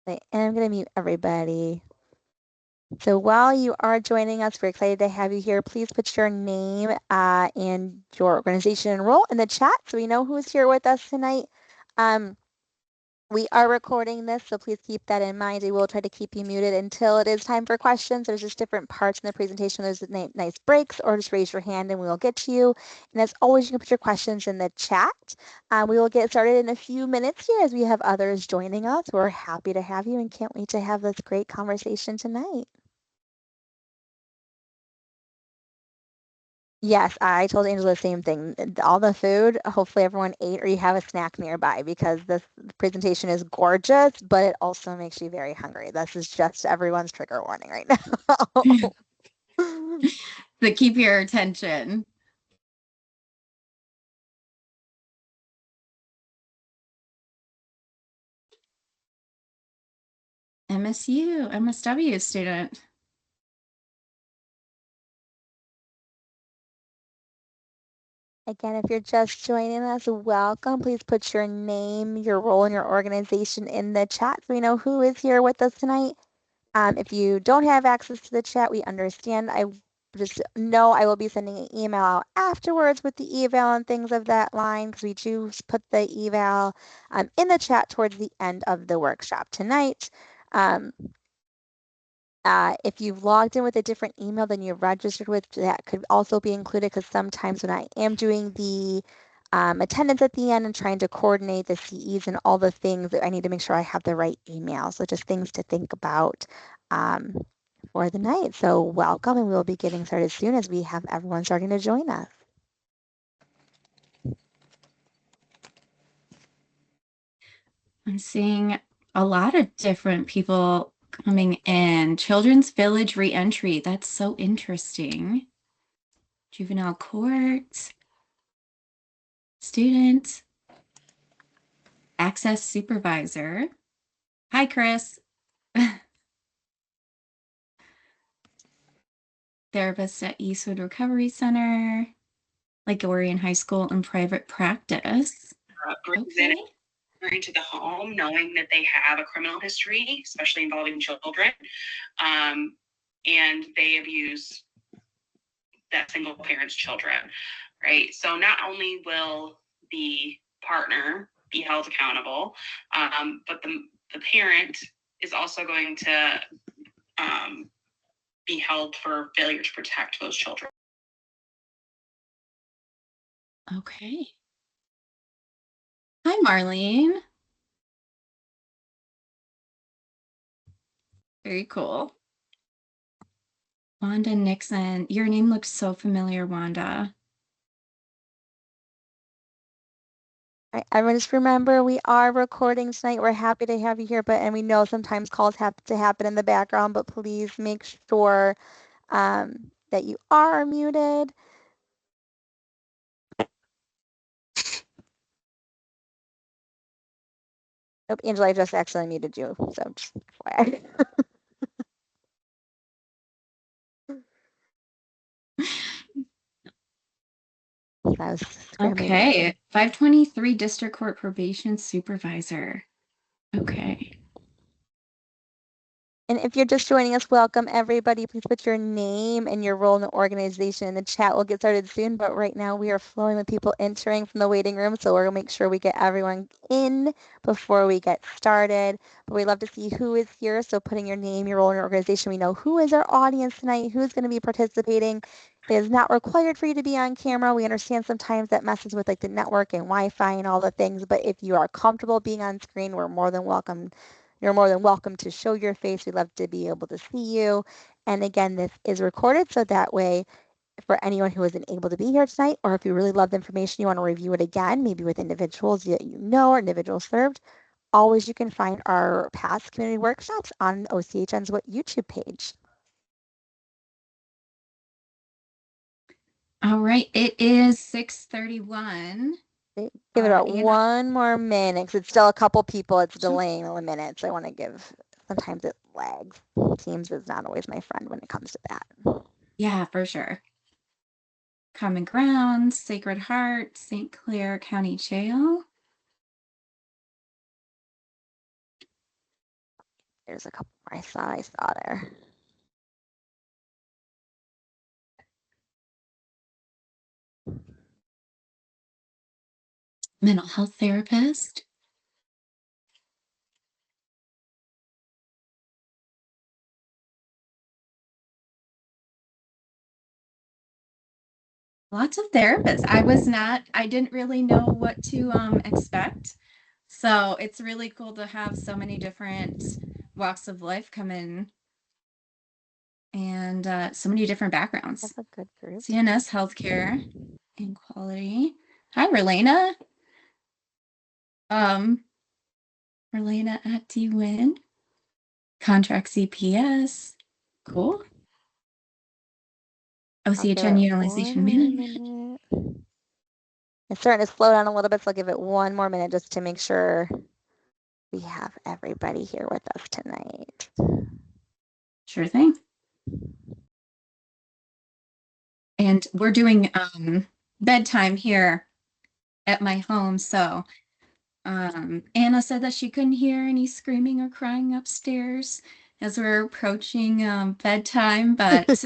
I am going to mute everybody. So while you are joining us, we're excited to have you here. Please put your name and your organization and role in the chat so we know who's here with us tonight. We are recording this, so please keep that in mind. We will try to keep you muted until it is time for questions. There's just different parts in the presentation. There's nice breaks, or just raise your hand and we will get to you. And as always, you can put your questions in the chat. We will get started in a few minutes here as we have others joining us. We're happy to have you and can't wait to have this great conversation tonight. Yes, I told Angela the same thing. All the food, hopefully everyone ate or you have a snack nearby because this presentation is gorgeous, but it also makes you very hungry. This is just everyone's trigger warning right now. But keep your attention. MSU, MSW student. Again, if you're just joining us, welcome. Please put your name, your role, and your organization in the chat so we know who is here with us tonight. If you don't have access to the chat, we understand. I just know I will be sending an email out afterwards with the eval and things of that line because we do put the eval in the chat towards the end of the workshop tonight. If you've logged in with a different email than you've registered with, that could also be included because sometimes when I am doing the attendance at the end and trying to coordinate the CEs and all the things, I need to make sure I have the right email. So just things to think about for the night. So welcome, and we'll be getting started soon as we have everyone starting to join us. I'm seeing a lot of different people coming in. Children's Village Reentry. That's so interesting. Juvenile court. Student. Access supervisor. Hi, Chris. Therapist at Eastwood Recovery Center. Like Orion High School and private practice. Okay. Into the home knowing that they have a criminal history, especially involving children, and they abuse that single parent's children, right? So not only will the partner be held accountable, but the parent is also going to be held for failure to protect those children. Okay. Hi, Marlene. Very cool. Wanda Nixon. Your name looks so familiar, Wanda. All right, everyone, just remember we are recording tonight. We're happy to have you here, and we know sometimes calls have to happen in the background, but please make sure that you are muted. Nope, Angela, I just accidentally muted you, so just FYI. Okay, 523 District Court Probation Supervisor. Okay. And if you're just joining us, welcome everybody. Please put your name and your role in the organization in the chat. We'll get started soon, but right now we are flowing with people entering from the waiting room, so we're gonna make sure we get everyone in before we get started. But we'd love to see who is here, so putting your name, your role in your organization, we know who is our audience tonight, who's gonna be participating. It is not required for you to be on camera. We understand sometimes that messes with like the network and Wi-Fi and all the things, but if you are comfortable being on screen, we're more than welcome. You're more than welcome to show your face. We'd love to be able to see you. And again, this is recorded, so that way, for anyone who isn't able to be here tonight, or if you really love the information, you want to review it again, maybe with individuals that you know or individuals served, always you can find our past community workshops on OCHN's YouTube page. All right, it is 6:31. Give it about one more minute because it's still a couple people. It's delaying a minute, so I want to give. Sometimes it lags. Teams is not always my friend when it comes to that. Yeah, for sure. Common Ground, Sacred Heart, St. Clair County Jail. There's a couple more I saw there. Mental health therapist. Lots of therapists. I didn't really know what to expect. So it's really cool to have so many different walks of life come in and so many different backgrounds. That's a good group. CNS healthcare and quality. Hi, Relena. Relena at DWIN. Contract CPS. Cool. OCHN utilization management. It's starting to slow down a little bit, so I'll give it one more minute just to make sure we have everybody here with us tonight. Sure thing. And we're doing bedtime here at my home, so Anna said that she couldn't hear any screaming or crying upstairs as we're approaching bedtime, but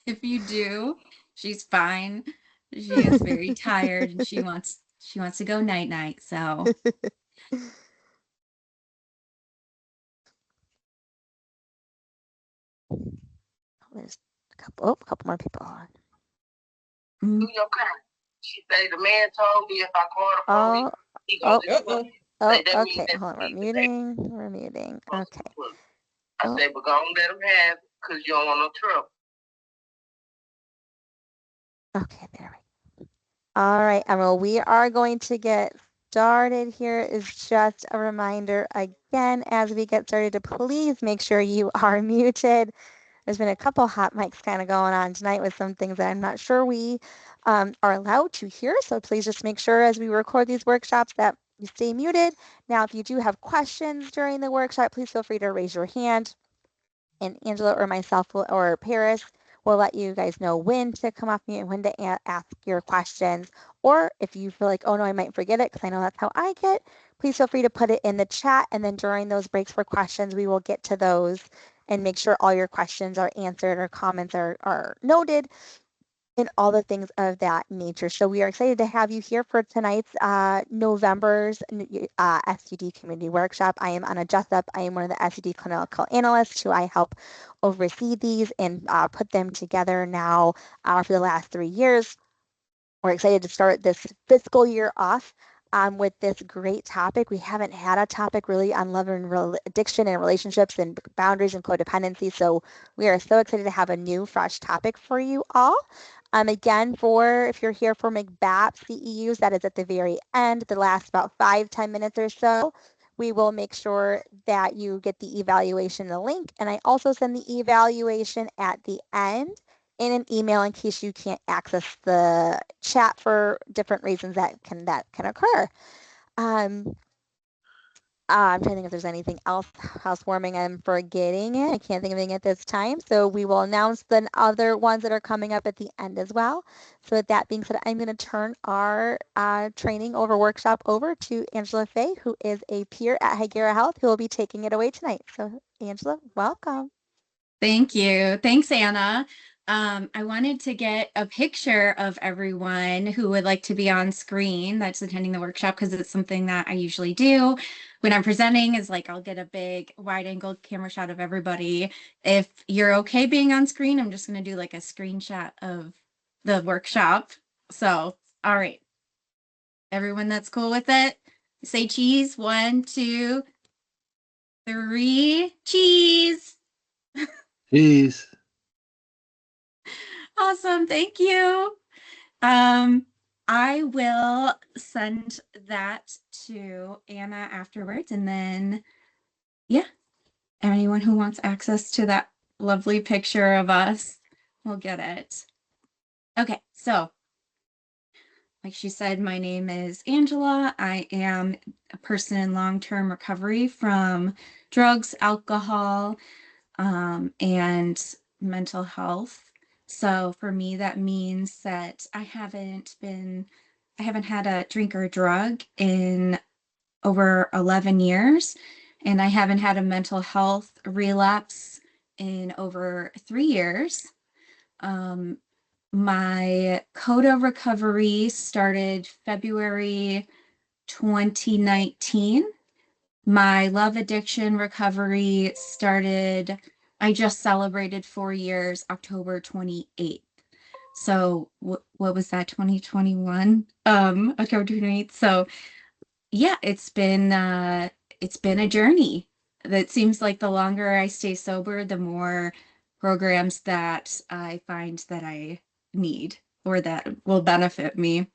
if you do, she's fine. She is very tired and she wants to go night night. So there's a couple more people on. She said the man told me if I call the police, he gonna okay. Hold on. We're muting. Okay. I said, but go on, let him have it, because you don't want no trouble. Okay, there we go. All right, Emerald, we are going to get started here. Is just a reminder again, as we get started, to please make sure you are muted. There's been a couple hot mics kind of going on tonight with some things that I'm not sure we are allowed to hear. So please just make sure as we record these workshops that you stay muted. Now, if you do have questions during the workshop, please feel free to raise your hand. And Angela or myself or Paris will let you guys know when to come off mute and when to ask your questions. Or if you feel like, oh no, I might forget it because I know that's how I get, please feel free to put it in the chat. And then during those breaks for questions, we will get to those and make sure all your questions are answered or comments are noted and all the things of that nature. So we are excited to have you here for tonight's November's SUD community workshop. I am Anna Jessup. I am one of the SUD clinical analysts who I help oversee these and put them together now for the last 3 years. We're excited to start this fiscal year off with this great topic. We haven't had a topic really on love and addiction and relationships and boundaries and codependency. So we are so excited to have a new, fresh topic for you all. Again, if you're here for McBAP CEUs, that is at the very end, the last about 5-10 minutes or so. We will make sure that you get the evaluation, the link, and I also send the evaluation at the end in an email in case you can't access the chat for different reasons that can occur. I'm trying to think if there's anything else housewarming I'm forgetting it. I can't think of anything at this time. So we will announce the other ones that are coming up at the end as well. So with that being said, I'm going to turn our training workshop over to Angela Fay, who is a peer at Hygera Health, who will be taking it away tonight. So Angela, welcome. Thank you. Thanks, Anna. I wanted to get a picture of everyone who would like to be on screen that's attending the workshop because it's something that I usually do when I'm presenting is like I'll get a big wide angle camera shot of everybody. If you're okay being on screen, I'm just going to do like a screenshot of the workshop. So, all right. Everyone that's cool with it, say cheese. 1, 2, 3, cheese. Cheese. Awesome. Thank you. I will send that to Anna afterwards. And then, yeah, anyone who wants access to that lovely picture of us will get it. Okay. So like she said, my name is Angela. I am a person in long-term recovery from drugs, alcohol, and mental health. So for me, that means that I haven't had a drink or a drug in over 11 years, and I haven't had a mental health relapse in over 3 years. Um, my CODA recovery started February 2019. My love addiction recovery started, I just celebrated 4 years, October 28th. So what was that, 2021? October 28th. So yeah, it's been a journey. That seems like the longer I stay sober, the more programs that I find that I need or that will benefit me.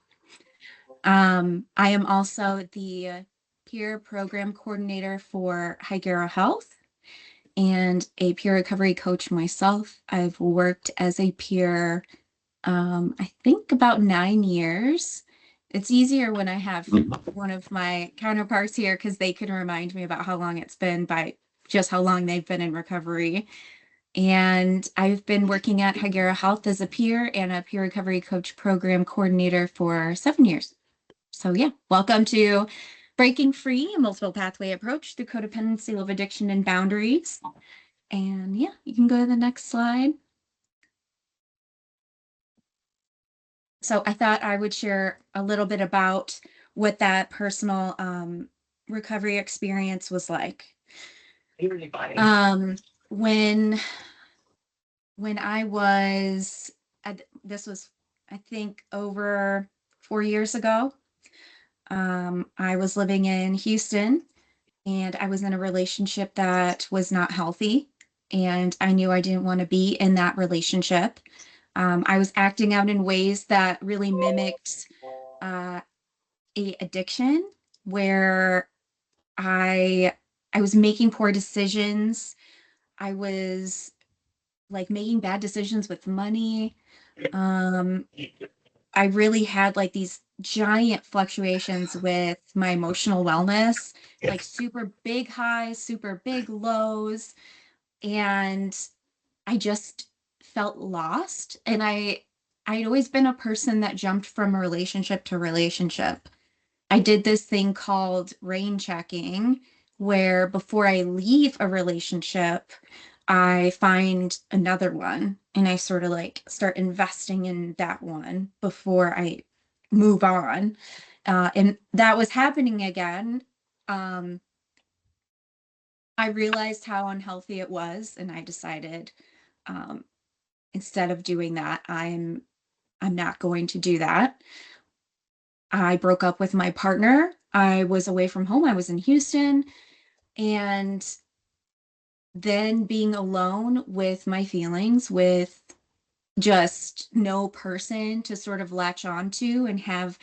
I am also the peer program coordinator for Higera Health and a peer recovery coach myself. I've worked as a peer, I think about 9 years. It's easier when I have one of my counterparts here because they can remind me about how long it's been by just how long they've been in recovery. And I've been working at Higera Health as a peer and a peer recovery coach program coordinator for 7 years. So yeah, welcome to Breaking Free, a multiple pathway approach to codependency, love addiction, and boundaries. And yeah, you can go to the next slide. So I thought I would share a little bit about what that personal recovery experience was like. When I was, this was, I think, over 4 years ago, I was living in Houston and I was in a relationship that was not healthy. And I knew I didn't want to be in that relationship. I was acting out in ways that really mimicked a addiction where I I was making poor decisions. I was like making bad decisions with money. Um, I really had like these giant fluctuations with my emotional wellness, like super big highs, super big lows, and I just felt lost. And I'd always been a person that jumped from relationship to relationship. I did this thing called rain checking, where before I leave a relationship, I find another one and I sort of like start investing in that one before I move on. And that was happening again. Um, I realized how unhealthy it was, and I decided um, instead of doing that, I'm not going to do that. I broke up with my partner. I was away from home. I was in Houston. And then being alone with my feelings, with just no person to sort of latch onto and have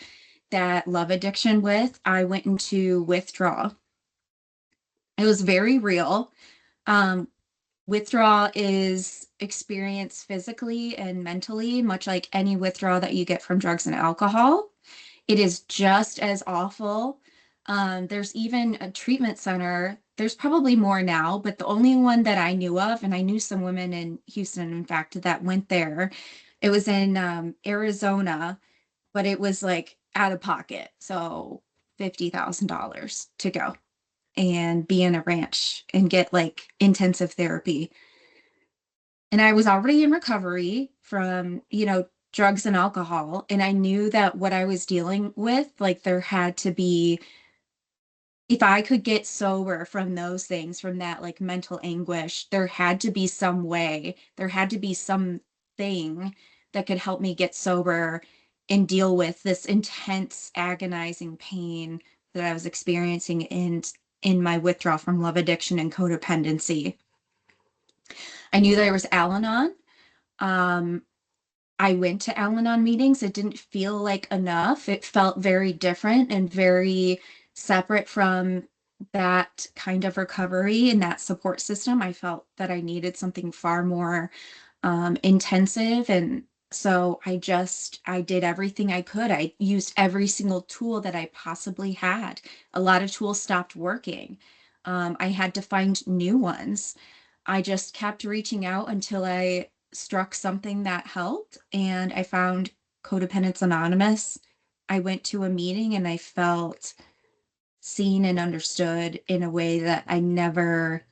that love addiction with, I went into withdrawal. It was very real. Um, Withdrawal is experienced physically and mentally, much like any withdrawal that you get from drugs and alcohol. It is just as awful. There's even a treatment center. There's probably more now, but the only one that I knew of, and I knew some women in Houston, in fact, that went there. It was in Arizona, but it was like out of pocket. So $50,000 to go and be in a ranch and get like intensive therapy. And I was already in recovery from, drugs and alcohol. And I knew that what I was dealing with, like there had to be, if I could get sober from those things, from that like mental anguish, there had to be some way, there had to be something that could help me get sober and deal with this intense, agonizing pain that I was experiencing in my withdrawal from love addiction and codependency. I knew there was Al-Anon. Um, I went to Al-Anon meetings. It didn't feel like enough. It felt very different and very separate from that kind of recovery and that support system. I felt that I needed something far more intensive. And so I did everything I could. I used every single tool that I possibly had. A lot of tools stopped working. I had to find new ones. I just kept reaching out until I struck something that helped, and I found Codependence Anonymous. I went to a meeting and I felt seen and understood in a way that I never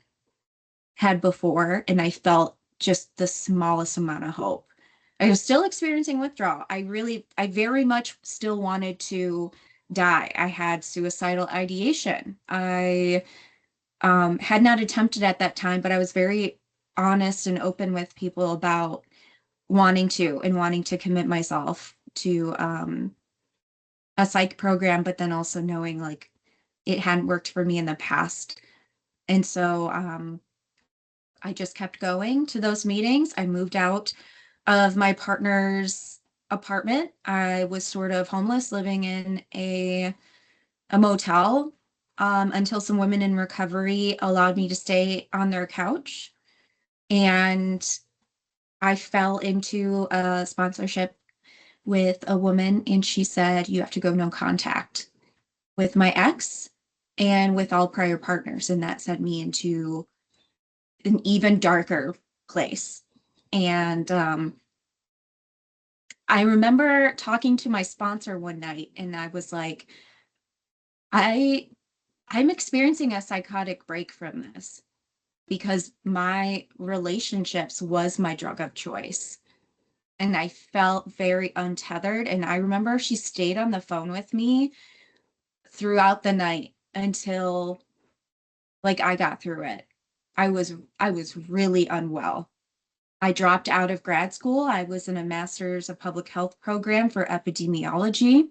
had before, and I felt just the smallest amount of hope. I was still experiencing withdrawal. I very much still wanted to die. I had suicidal ideation. I had not attempted at that time, but I was very honest and open with people about wanting to commit myself to a psych program, but then also knowing like it hadn't worked for me in the past. And so I just kept going to those meetings. I moved out of my partner's apartment. I was sort of homeless, living in a motel until some women in recovery allowed me to stay on their couch. And I fell into a sponsorship with a woman, and she said, you have to go no contact with my ex and with all prior partners. And that sent me into an even darker place. And I remember talking to my sponsor one night, and I was like, I'm experiencing a psychotic break from this because my relationships was my drug of choice. And I felt very untethered. And I remember she stayed on the phone with me throughout the night until like I got through it. I was really unwell. I dropped out of grad school. I was in a master's of public health program for epidemiology.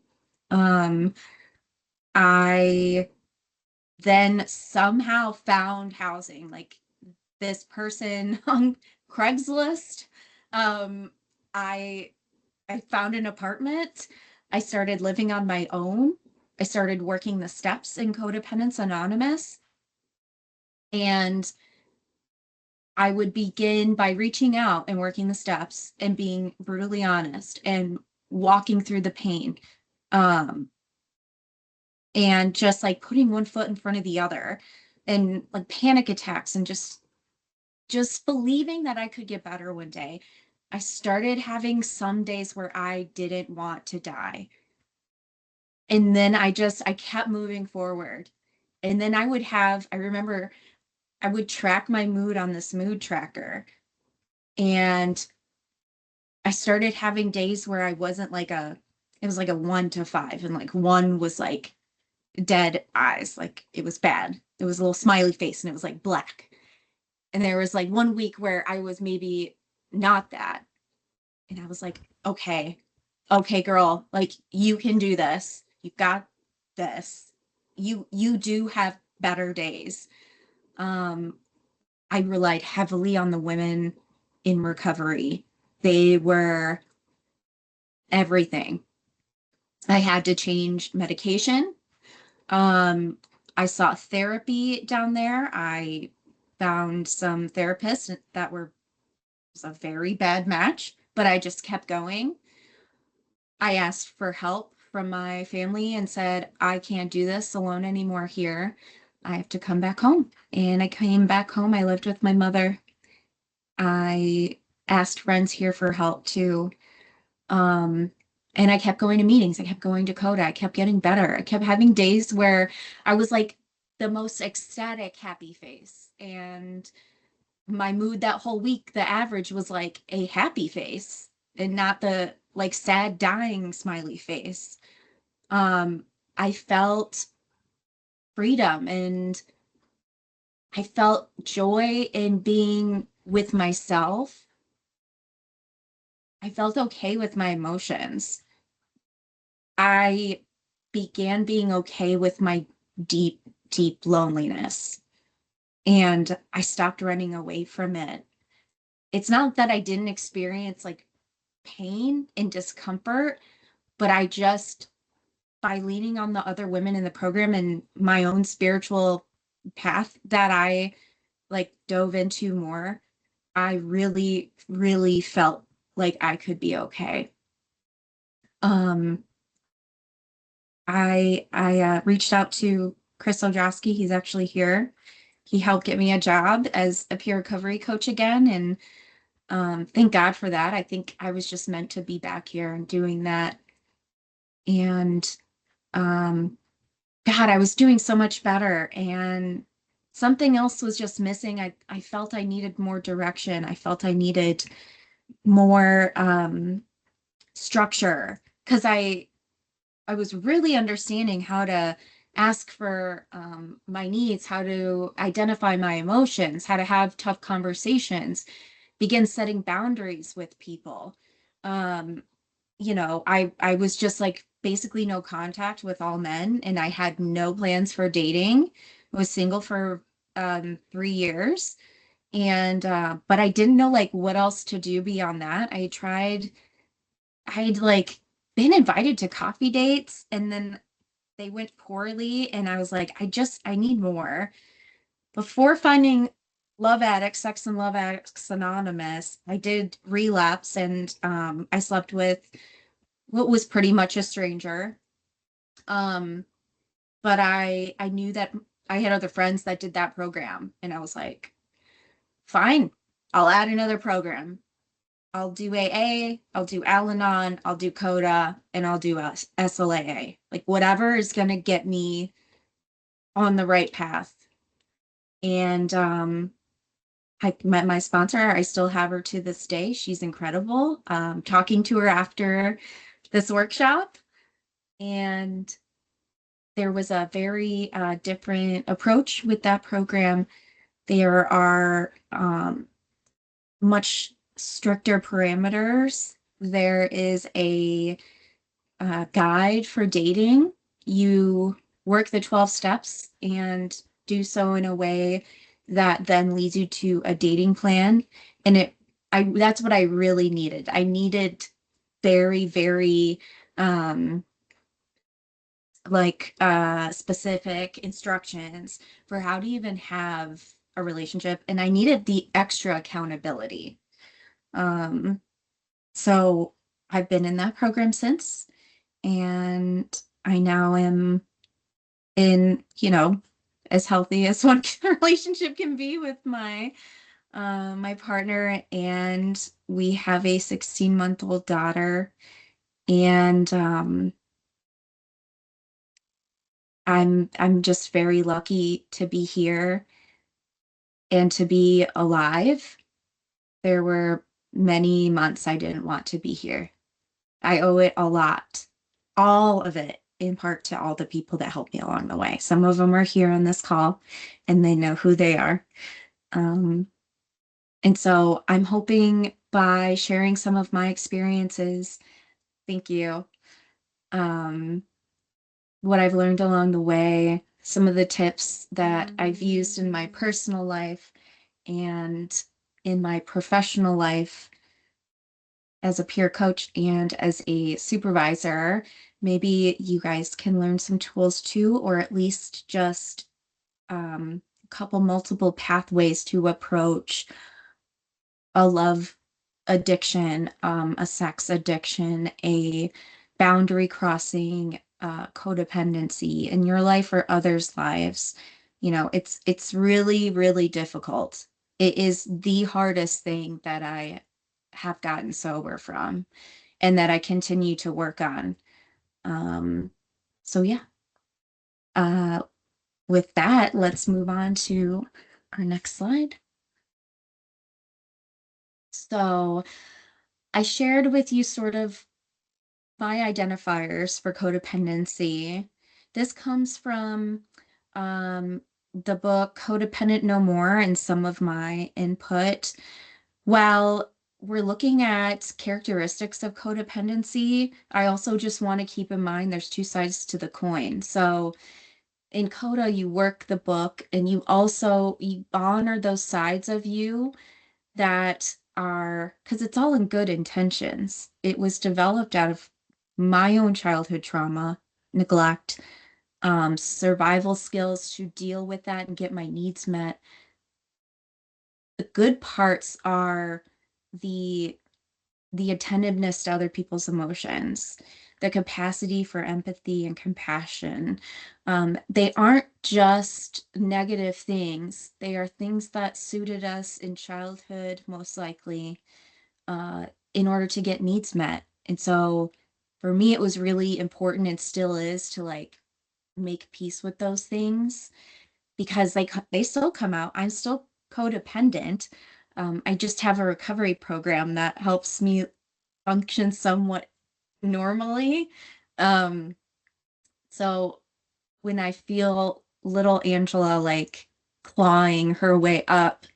Um, I then somehow found housing, like this person on Craigslist. Um, I I found an apartment. I started living on my own. I started working the steps in Codependence Anonymous. And I would begin by reaching out and working the steps and being brutally honest and walking through the pain. Um, and just like putting one foot in front of the other and like panic attacks and just believing that I could get better one day. I started having some days where I didn't want to die. And then I kept moving forward. And then I remember I would track my mood on this mood tracker. And I started having days where I wasn't like it was like a 1 to 5. And like one was like dead eyes, like it was bad. It was a little smiley face and it was like black. And there was like one week where I was maybe not that. And I was like, okay, girl, like you can do this. You've got this. You do have better days. Um, I relied heavily on the women in recovery. They were everything. I had to change medication. Um, I sought therapy down there. I found some therapists that were was a very bad match, but I just kept going. I asked for help from my family and said, I can't do this alone anymore here. I have to come back home. And I came back home. I lived with my mother. I asked friends here for help too. Um, and I kept going to meetings. I kept going to Coda. I kept getting better. I kept having days where I was like the most ecstatic, happy face. And my mood that whole week, the average was like a happy face and not the like sad, dying smiley face. Um, I felt freedom and I felt joy in being with myself. I felt okay with my emotions. I began being okay with my deep, deep loneliness. And I stopped running away from it. It's not that I didn't experience like pain and discomfort, but I just, by leaning on the other women in the program and my own spiritual path that I like dove into more, I really, really felt like I could be okay. Um, I reached out to Chris Ojoski. He's actually here. He helped get me a job as a peer recovery coach again. And Thank God for that. I think I was just meant to be back here and doing that. And God, I was doing so much better, and something else was just missing. I felt I needed more direction. I felt I needed more structure, because I was really understanding how to ask for my needs, how to identify my emotions, how to have tough conversations, begin setting boundaries with people. Um, I was just like basically no contact with all men, and I had no plans for dating. I was single for 3 years, and but I didn't know like what else to do beyond that. I'd like been invited to coffee dates, and then they went poorly, and I was like, I need more. Before finding Love Addicts, Sex and Love Addicts Anonymous, I did relapse, and I slept with what was pretty much a stranger. Um, but I knew that I had other friends that did that program, and I was like, fine, I'll add another program. I'll do AA, I'll do Al-Anon, I'll do CODA, and I'll do SLAA. Like whatever is going to get me on the right path. And I met my sponsor. I still have her to this day. She's incredible. Talking to her after this workshop, and there was a very different approach with that program. There are much stricter parameters. There is a guide for dating. You work the 12 steps and do so in a way that then leads you to a dating plan. And that's what I really needed. I needed very, very specific instructions for how to even have a relationship. And I needed the extra accountability. Um, so I've been in that program since, and I now am in, as healthy as one relationship can be with my partner, and we have a 16-month-old daughter, and I'm just very lucky to be here and to be alive. There were many months I didn't want to be here. I owe it a lot, all of it, in part to all the people that helped me along the way. Some of them are here on this call, and they know who they are. And so I'm hoping by sharing some of my experiences, thank you, what I've learned along the way, some of the tips that I've used in my personal life and in my professional life as a peer coach and as a supervisor, maybe you guys can learn some tools too, or at least just a couple multiple pathways to approach a love addiction, a sex addiction, a boundary crossing, codependency in your life or others' lives. It's really, really difficult. It is the hardest thing that I have gotten sober from and that I continue to work on. So yeah. With that, let's move on to our next slide. So I shared with you sort of my identifiers for codependency. This comes from the book Codependent No More and some of my input. While we're looking at characteristics of codependency, I also just want to keep in mind there's two sides to the coin. So in Coda, you work the book and you honor those sides of you that are, because it's all in good intentions. It was developed out of my own childhood trauma, neglect, survival skills to deal with that and get my needs met. The good parts are the attentiveness to other people's emotions, the capacity for empathy and compassion. They aren't just negative things. They are things that suited us in childhood, most likely, in order to get needs met. And so for me, it was really important and still is to like make peace with those things because they still come out. I'm still codependent. I just have a recovery program that helps me function somewhat normally. So when I feel little Angela like clawing her way up,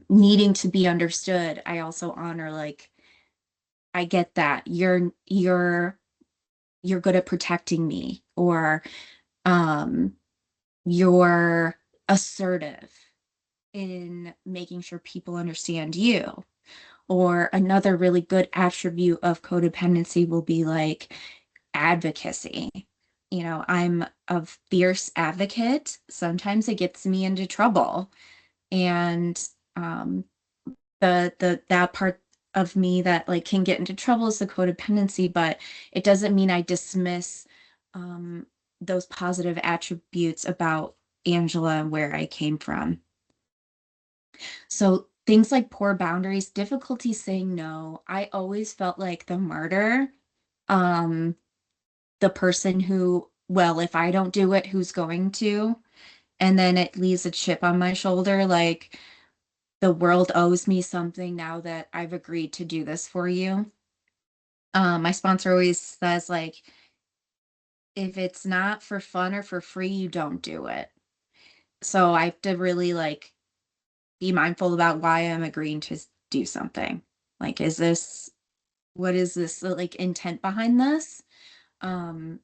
needing to be understood, I also honor like I get that you're good at protecting me, or you're assertive in making sure people understand you. Or another really good attribute of codependency will be like advocacy. You know, I'm a fierce advocate. Sometimes it gets me into trouble. And that part of me that like can get into trouble is the codependency, but it doesn't mean I dismiss those positive attributes about Angela and where I came from. So things like poor boundaries, difficulty saying no. I always felt like the martyr, um, the person who, well, if I don't do it, who's going to? And then it leaves a chip on my shoulder, like the world owes me something now that I've agreed to do this for you. My sponsor always says, like, if it's not for fun or for free, you don't do it. So I have to really like be mindful about why I'm agreeing to do something. Like, what is this like intent behind this? Um,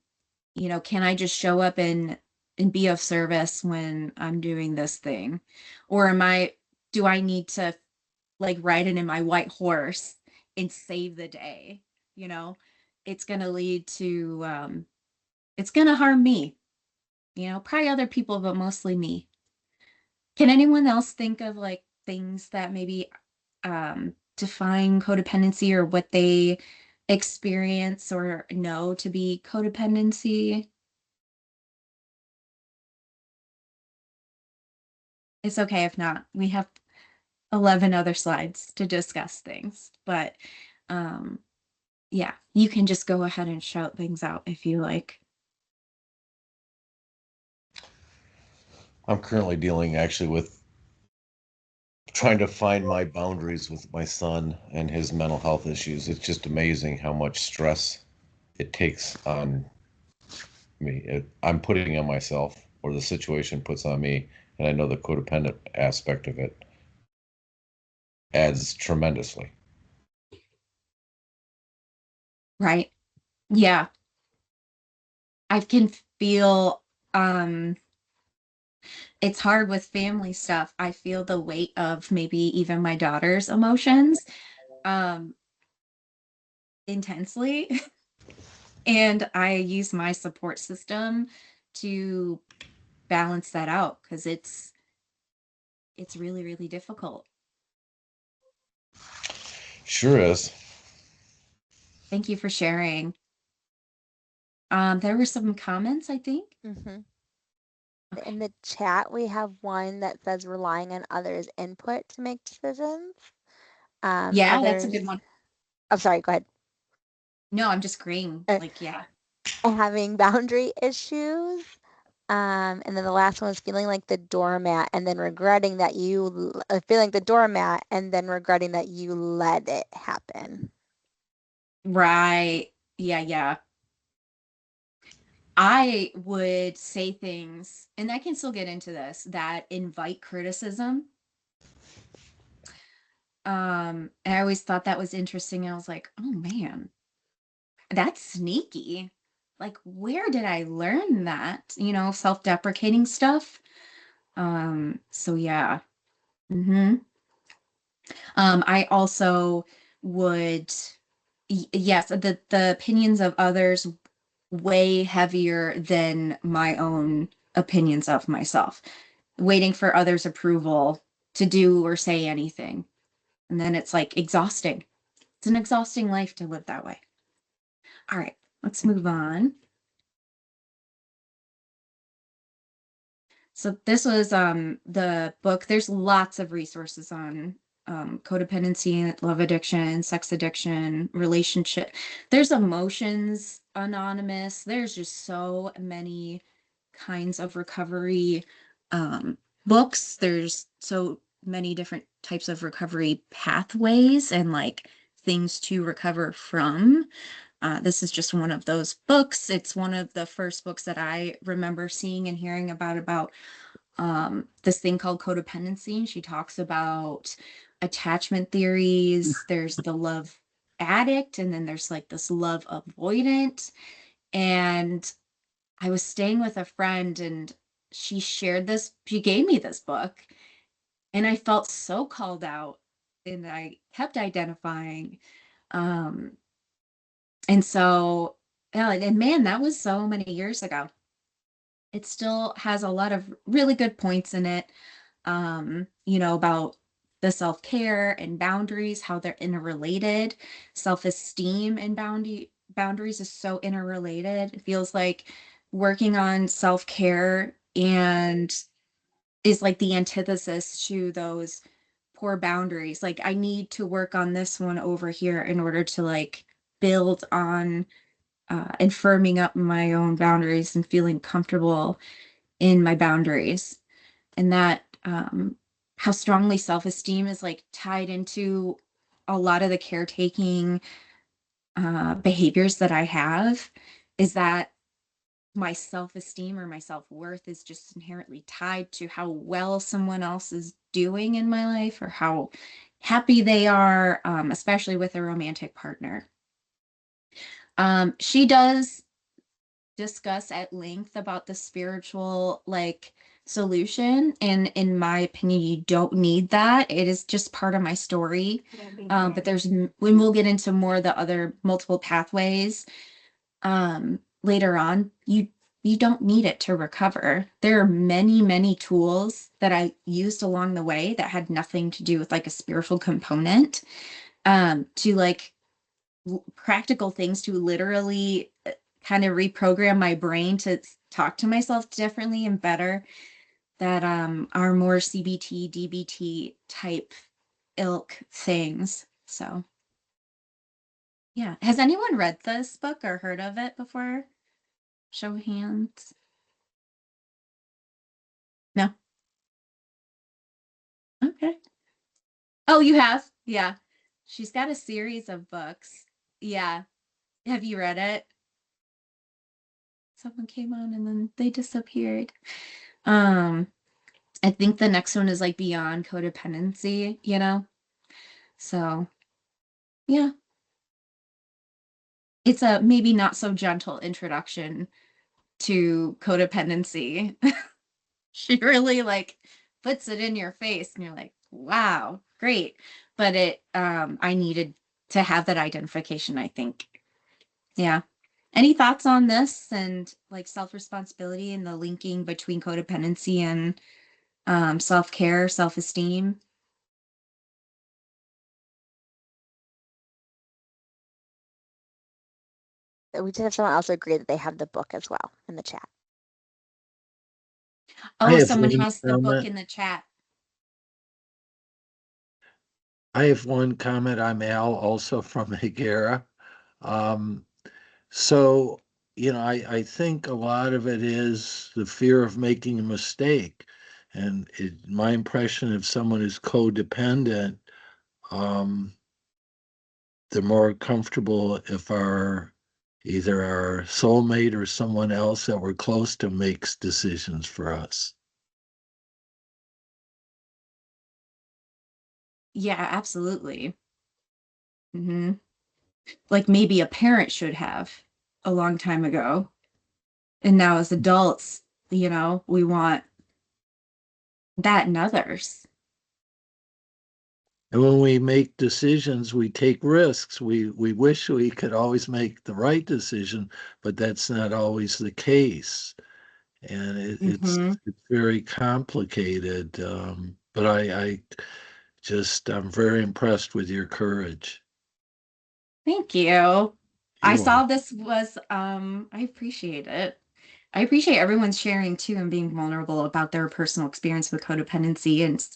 can I just show up and be of service when I'm doing this thing? Or do I need to like ride it in my white horse and save the day? You know, it's gonna lead to it's gonna harm me, probably other people, but mostly me. Can anyone else think of like things that maybe define codependency or what they experience or know to be codependency? It's okay if not. We have 11 other slides to discuss things, but um, yeah, you can just go ahead and shout things out if you like. I'm currently dealing actually with trying to find my boundaries with my son and his mental health issues. It's just amazing how much stress it takes on me. I'm putting on myself, or the situation puts on me, and I know the codependent aspect of it adds tremendously. Right. Yeah. I can feel it's hard with family stuff. I feel the weight of maybe even my daughter's emotions um intensely. And I use my support system to balance that out because it's really, really difficult. Sure is. Thank you for sharing. There were some comments, I think. Mm-hmm. In the chat, we have one that says relying on others' input to make decisions. Yeah, that's a good one. I'm sorry, go ahead. No, I'm just agreeing. Like, yeah. Having boundary issues. And then the last one was feeling like the doormat and then regretting that feeling the doormat and then regretting that you let it happen. Right. Yeah, yeah. I would say things, and I can still get into this, that invite criticism. And I always thought that was interesting. I was like, oh man, that's sneaky. Like, where did I learn that? Self-deprecating stuff. So yeah. Mm-hmm. I also would, yes, the opinions of others way heavier than my own opinions of myself, waiting for others' approval to do or say anything. And then it's like exhausting. It's an exhausting life to live that way. All right, let's move on. So this was the book. There's lots of resources on codependency, love addiction, sex addiction, relationship. There's Emotions Anonymous. There's just so many kinds of recovery books. There's so many different types of recovery pathways and like things to recover from. This is just one of those books. It's one of the first books that I remember seeing and hearing about this thing called codependency. And she talks about attachment theories. There's the love addict, and then there's like this love avoidant. And I was staying with a friend, and she gave me this book, and I felt so called out, and I kept identifying. Um, and so, yeah, and man, that was so many years ago. It still has a lot of really good points in it, about the self-care and boundaries, how they're interrelated. Self-esteem and boundaries is so interrelated. It feels like working on self-care and is like the antithesis to those poor boundaries. Like I need to work on this one over here in order to like build on and firming up my own boundaries and feeling comfortable in my boundaries. And that how strongly self-esteem is like tied into a lot of the caretaking behaviors that I have, is that my self-esteem or my self-worth is just inherently tied to how well someone else is doing in my life or how happy they are, especially with a romantic partner. She does discuss at length about the spiritual like solution, and in my opinion you don't need that. It is just part of my story. But when we'll get into more of the other multiple pathways later on, you don't need it to recover. There are many tools that I used along the way that had nothing to do with like a spiritual component, to like practical things to literally kind of reprogram my brain to talk to myself differently and better, that are more CBT, DBT type ilk things. So yeah. Has anyone read this book or heard of it before? Show of hands. No? Okay. Oh, you have? Yeah. She's got a series of books. Yeah. Have you read it? Someone came on and then they disappeared. Um, I think the next one is like Beyond Codependency, So yeah, it's a maybe not so gentle introduction to codependency. She really like puts it in your face and you're like, wow, great. But I needed to have that identification, I think. Yeah. Any thoughts on this and like self-responsibility and the linking between codependency and self-care, self-esteem? We did have someone also agree that they have the book as well in the chat. Oh, someone has the book in the chat. I have one comment. I'm Al, also from Higuera. So, I think a lot of it is the fear of making a mistake. And my impression, if someone is codependent, they're more comfortable if either our soulmate or someone else that we're close to makes decisions for us. Yeah, absolutely. Like maybe a parent should have a long time ago. And now as adults, we want that in others. And when we make decisions, we take risks. We wish we could always make the right decision, but that's not always the case. And it's very complicated. But I'm very impressed with your courage. Thank you. I You're saw welcome. this was, I appreciate it. I appreciate everyone's sharing too and being vulnerable about their personal experience with codependency. And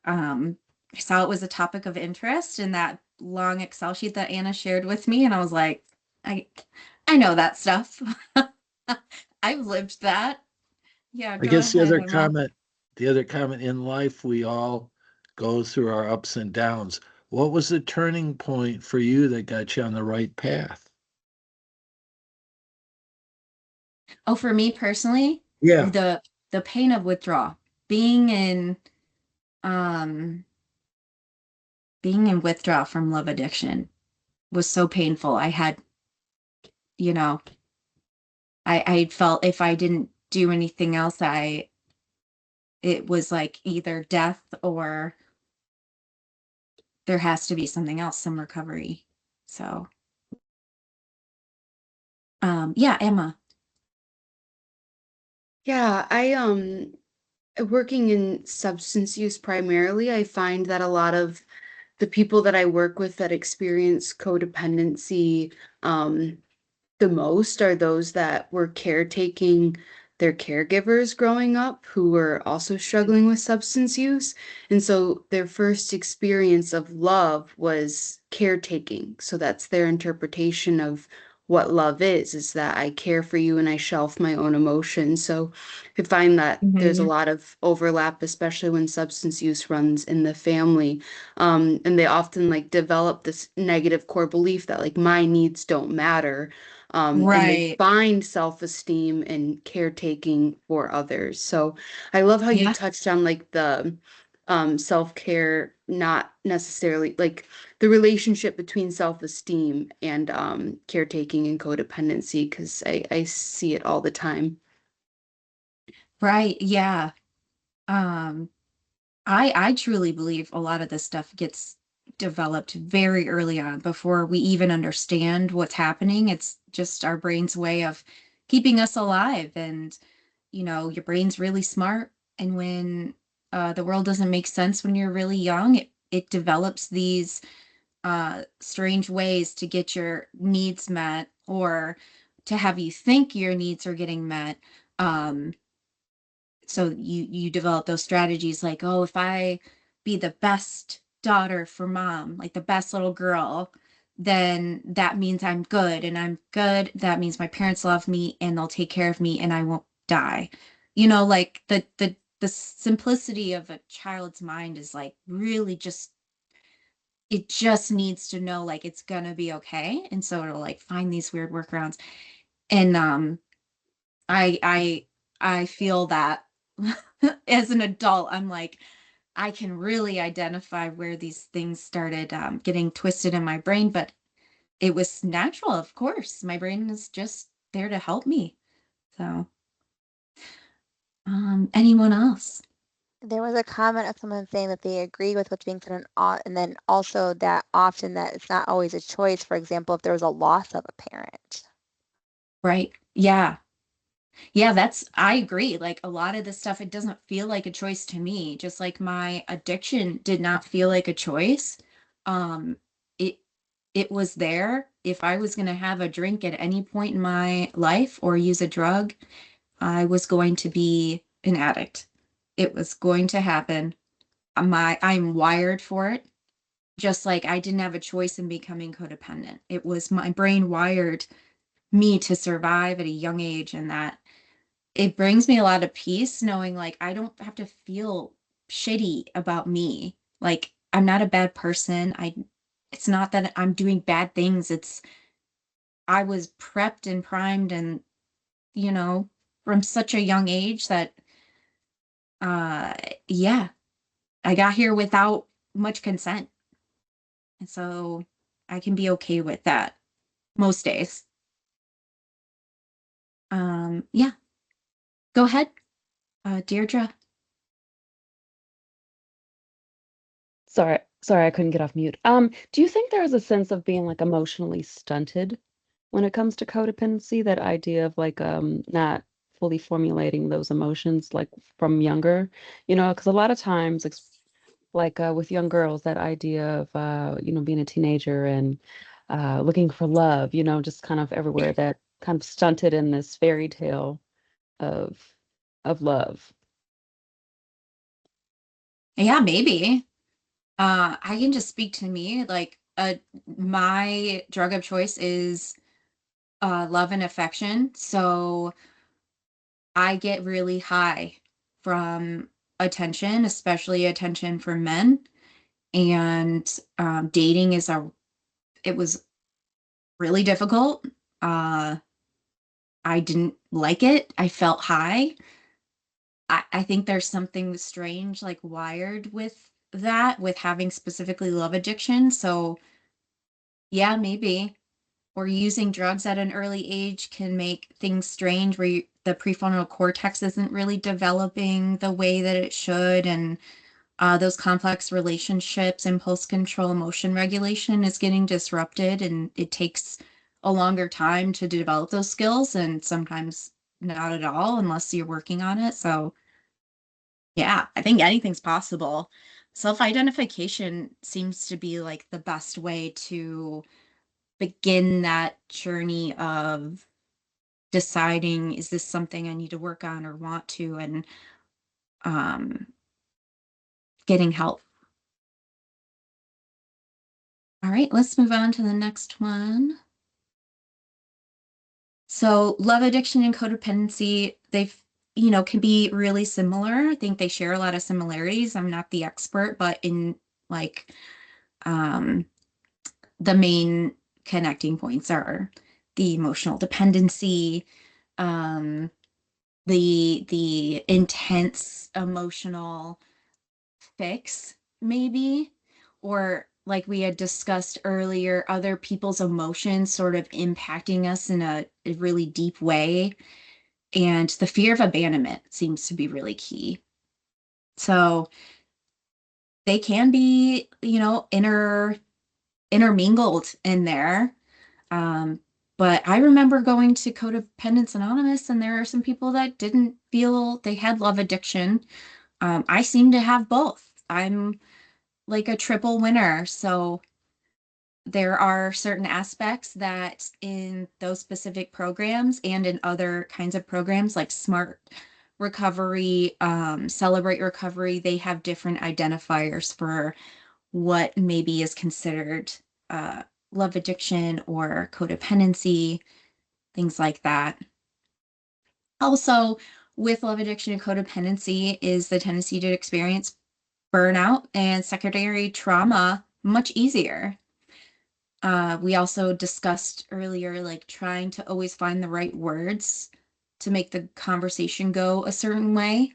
I saw it was a topic of interest in that long Excel sheet that Anna shared with me. And I was like, I, I know that stuff. I've lived that. Yeah, I go guess the ahead, other Emma. comment, the other comment in life, we all go through our ups and downs. What was the turning point for you that got you on the right path? Oh, for me personally, Yeah. the pain of withdrawal, being in um being in withdrawal from love addiction was so painful. I had, you know, I felt if I didn't do anything else, it was like either death or there has to be something else, some recovery. So, yeah, Emma. Yeah, I working in substance use primarily, I find that a lot of the people that I work with that experience codependency the most are those that were caretaking their caregivers growing up who were also struggling with substance use. And so their first experience of love was caretaking. So that's their interpretation of what love is that I care for you and I shelf my own emotions. So I find that there's a Mhm. lot of overlap, especially when substance use runs in the family. And they often like develop this negative core belief that like my needs don't matter, and they Right. find self-esteem and caretaking for others. So I love how you Yeah. touched on like the self-care, not necessarily like the relationship between self-esteem and caretaking and codependency, because I see it all the time. Right. Yeah. Um, I truly believe a lot of this stuff gets developed very early on before we even understand what's happening. It's just our brain's way of keeping us alive. And, your brain's really smart. And when the world doesn't make sense when you're really young, it develops these strange ways to get your needs met or to have you think your needs are getting met. Um, so you develop those strategies like, oh, if I be the best daughter for mom, like the best little girl, then that means I'm good, and I'm good, that means my parents love me and they'll take care of me and I won't die. Like the simplicity of a child's mind is like really just, it just needs to know like it's gonna be okay, and so it'll like find these weird workarounds. And I I I feel that as an adult, I'm like, I can really identify where these things started getting twisted in my brain, but it was natural, of course. My brain is just there to help me. So, anyone else? There was a comment of someone saying that they agree with what's being said, and then also that often that it's not always a choice. For example, if there was a loss of a parent. Right. Yeah. Yeah, I agree. Like a lot of this stuff, it doesn't feel like a choice to me. Just like my addiction did not feel like a choice. Um, it it was there. If I was going to have a drink at any point in my life or use a drug, I was going to be an addict. It was going to happen. I'm wired for it. Just like I didn't have a choice in becoming codependent. It was my brain wired me to survive at a young age, and that it brings me a lot of peace knowing like I don't have to feel shitty about me. Like I'm not a bad person. It's not that I'm doing bad things. It's I was prepped and primed and, you know, from such a young age that uh yeah, I got here without much consent. And so I can be okay with that most days. Yeah, go ahead, Deirdre. Sorry, I couldn't get off mute. Do you think there is a sense of being like emotionally stunted when it comes to codependency? That idea of like not fully formulating those emotions like from younger, because a lot of times like with young girls, that idea of being a teenager and looking for love, you know, just kind of everywhere, that kind of stunted in this fairy tale of love. Yeah, maybe. I can just speak to me, like, my drug of choice is love and affection. So I get really high from attention, especially attention from men. And dating it was really difficult. Uh, I didn't like it. I felt high. I think there's something strange, like wired with that, with having specifically love addiction. So yeah, maybe. Or using drugs at an early age can make things strange where the prefrontal cortex isn't really developing the way that it should. And those complex relationships, impulse control, emotion regulation is getting disrupted. And it takes a longer time to develop those skills, and sometimes not at all unless you're working on it. So yeah, I think anything's possible. Self-identification seems to be like the best way to begin that journey of deciding, is this something I need to work on or want to, and um, getting help. All right, let's move on to the next one. So love addiction and codependency, can be really similar. I think they share a lot of similarities. I'm not the expert, but in like um, the main connecting points are the emotional dependency, um, the intense emotional fix, maybe, or like we had discussed earlier, other people's emotions sort of impacting us in a really deep way. And the fear of abandonment seems to be really key. So they can be, intermingled in there. Um, but I remember going to Codependence Anonymous, and there are some people that didn't feel they had love addiction. I seem to have both. I'm like a triple winner. So there are certain aspects that in those specific programs and in other kinds of programs like Smart Recovery, Celebrate Recovery, they have different identifiers for what maybe is considered uh, love addiction or codependency, things like that. Also, with love addiction and codependency is the tendency to experience burnout and secondary trauma much easier. We also discussed earlier, like trying to always find the right words to make the conversation go a certain way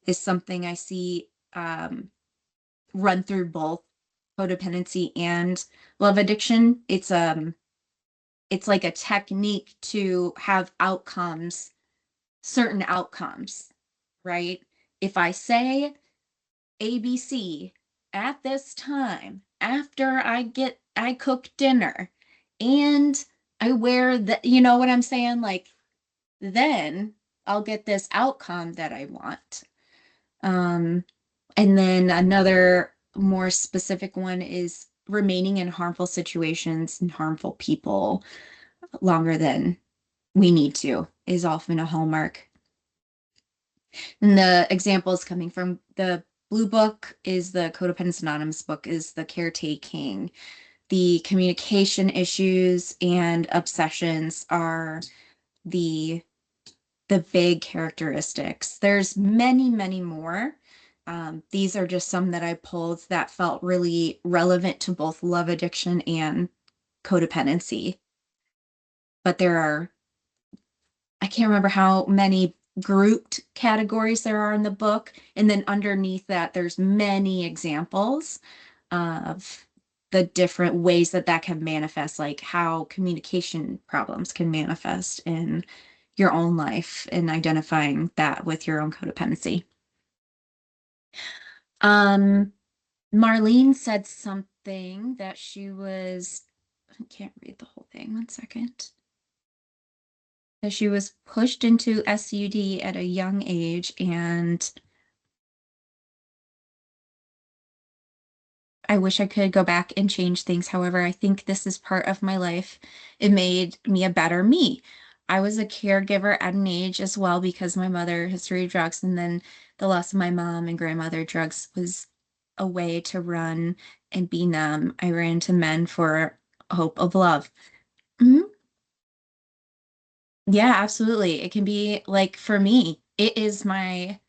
is something I see run through both codependency and love addiction. It's like a technique to have outcomes, certain outcomes, right? If I say ABC at this time after I cook dinner and I wear the, you know what I'm saying? Like, then I'll get this outcome that I want. Um, and then another more specific one is remaining in harmful situations and harmful people longer than we need to is often a hallmark. And the examples coming from the blue book is the Codependence Anonymous book is the caretaking. The communication issues and obsessions are the big characteristics. There's many, many more. These are just some that I pulled that felt really relevant to both love addiction and codependency. But I can't remember how many grouped categories there are in the book. And then underneath that, there's many examples of the different ways that can manifest, like how communication problems can manifest in your own life and identifying that with your own codependency. Marlene said something that I can't read the whole thing, one second. That she was pushed into SUD at a young age and I wish I could go back and change things. However, I think this is part of my life. It made me a better me. I was a caregiver at an age as well because my mother history of drugs, and then the loss of my mom and grandmother. Drugs was a way to run and be numb. I ran to men for hope of love. Mhm. Yeah, absolutely. It can be like for me, it is my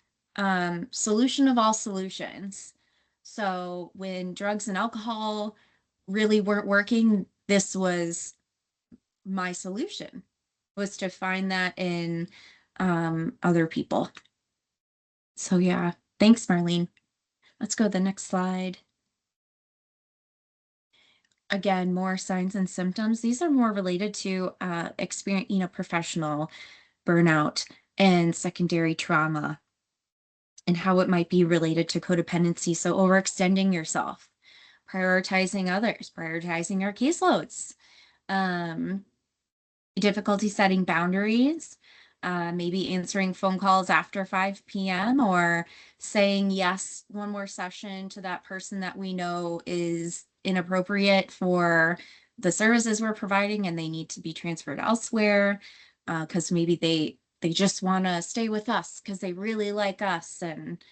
solution of all solutions. So when drugs and alcohol really weren't working, this was my solution, was to find that in other people. So yeah, thanks, Marlene. Let's go to the next slide. Again, more signs and symptoms. These are more related to experience, professional burnout and secondary trauma and how it might be related to codependency. So overextending yourself, prioritizing others, prioritizing our caseloads, um, difficulty setting boundaries, maybe answering phone calls after 5 p.m. or saying yes one more session to that person that we know is inappropriate for the services we're providing and they need to be transferred elsewhere because maybe they just want to stay with us because they really like us, and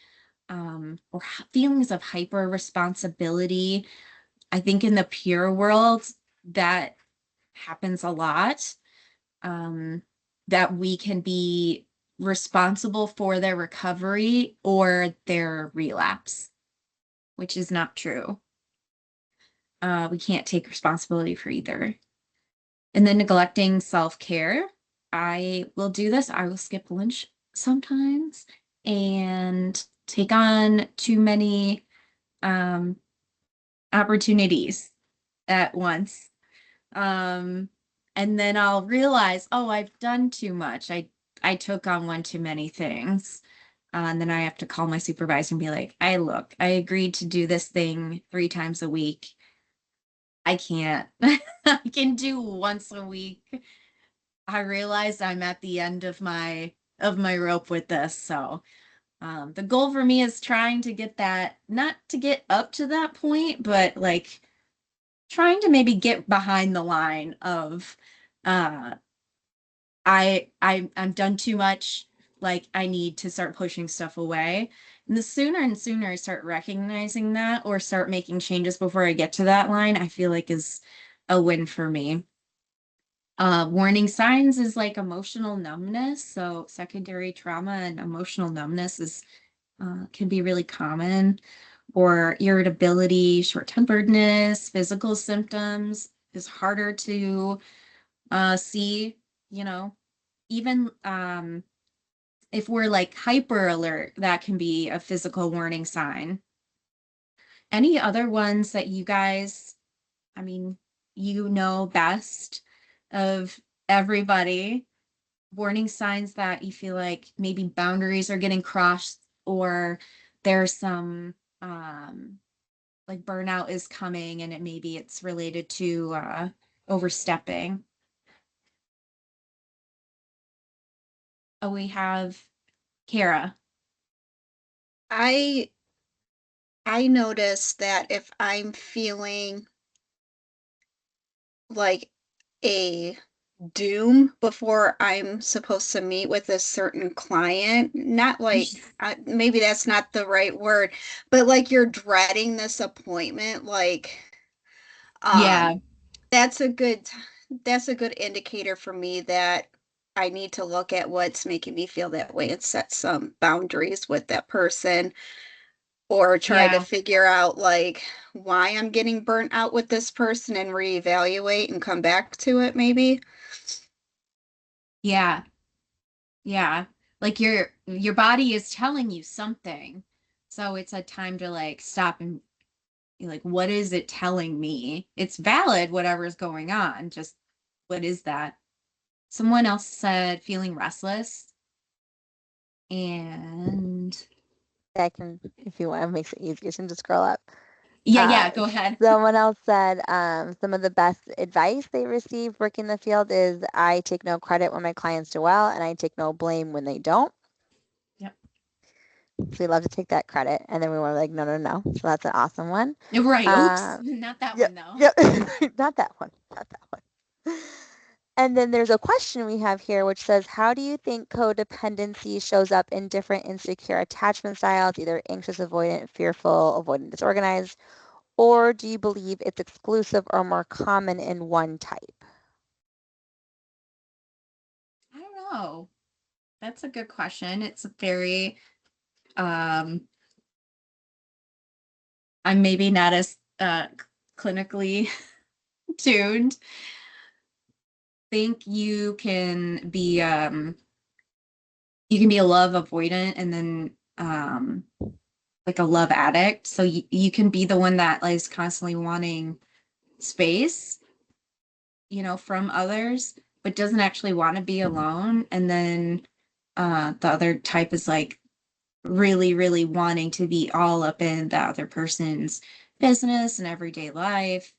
or feelings of hyper responsibility. I think in the peer world that happens a lot, um, that we can be responsible for their recovery or their relapse, which is not true. We can't take responsibility for either. And then neglecting self-care. I will do this. I will skip lunch sometimes and take on too many opportunities at once. Um, and then I'll realize, oh, I've done too much. I took on one too many things. And then I have to call my supervisor and be like, I agreed to do this thing 3 times a week. I can't. I can do once a week. I realize I'm at the end of my rope with this. So the goal for me is trying to get that, not to get up to that point, but like trying to maybe get behind the line of uh I'm done too much, like I need to start pushing stuff away. And the sooner and sooner I start recognizing that or start making changes before I get to that line, I feel like is a win for me. Warning signs is like emotional numbness. So secondary trauma and emotional numbness is can be really common, or irritability, short-temperedness, physical symptoms is harder to see, you know, even if we're like hyper alert, that can be a physical warning sign. Any other ones that you guys, I mean, you know best of everybody, warning signs that you feel like maybe boundaries are getting crossed or there's some like burnout is coming and it maybe it's related to overstepping. Oh, we have Kara. I notice that if I'm feeling like a doom before I'm supposed to meet with a certain client, not like maybe that's not the right word, but like you're dreading this appointment, like Yeah, that's a good indicator for me that I need to look at what's making me feel that way and set some boundaries with that person, or try to yeah, figure out like why I'm getting burnt out with this person and reevaluate and come back to it maybe. yeah, yeah. Like your body is telling you something. So it's a time to like stop and be like, what is it telling me? It's valid, whatever's going on. Just what is that? Someone else said feeling restless. And I can, if you want, it makes it easier. You can just scroll up. yeah, go ahead. Someone else said some of the best advice they received working in the field is I take no credit when my clients do well, and I take no blame when they don't. Yep. So we love to take that credit. And then we were like, no, no, no. So that's an awesome one. Right. Oops. Not that Yep, one though. yep. Not that one. Not that one. And then there's a question we have here which says, how do you think codependency shows up in different insecure attachment styles, either anxious, avoidant, fearful, avoidant, disorganized, or do you believe it's exclusive or more common in one type? I don't know. That's a good question. It's a very, I'm maybe not as clinically tuned. Think you can be a love avoidant and then like a love addict. So you can be the one that is constantly wanting space, from others, but doesn't actually want to be alone. And then the other type is like really, really wanting to be all up in the other person's business and everyday life.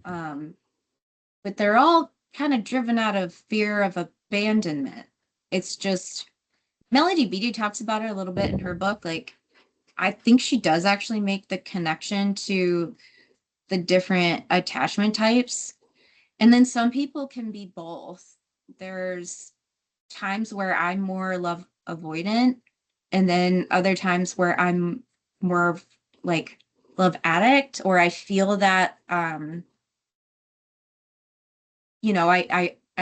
But they're all kind of driven out of fear of abandonment. It's just Melody Beattie talks about it a little bit in her book. Like, I think she does actually make the connection to the different attachment types. And then some people can be both. There's times where I'm more love avoidant, and then other times where I'm more of like love addict, or I feel that I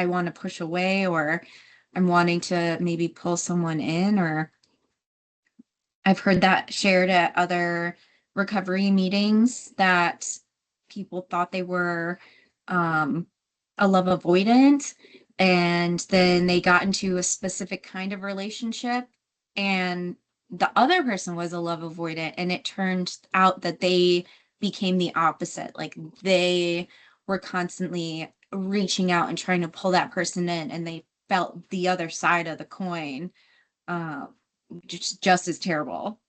want to push away, or I'm wanting to maybe pull someone in, or I've heard that shared at other recovery meetings that people thought they were a love avoidant, and then they got into a specific kind of relationship, and the other person was a love avoidant, and it turned out that they became the opposite. Like they were constantly reaching out and trying to pull that person in, and they felt the other side of the coin. Uh, just as terrible.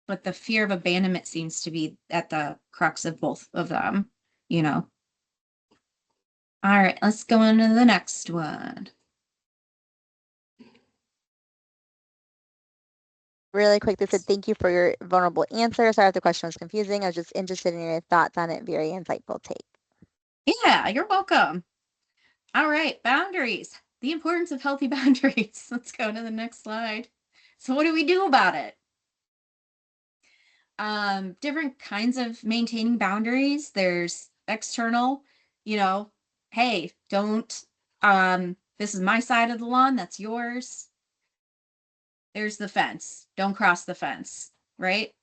But the fear of abandonment seems to be at the crux of both of them, you know. All right, let's go on to the next one. Really quick, they said, thank you for your vulnerable answer. Sorry if the question was confusing. I was just interested in your thoughts on it. Very insightful take. Yeah, you're welcome. All right, boundaries. The importance of healthy boundaries. Let's go to the next slide. So what do we do about it? Different kinds of maintaining boundaries. There's external, hey, don't, this is my side of the lawn, that's yours. There's the fence. Don't cross the fence, right?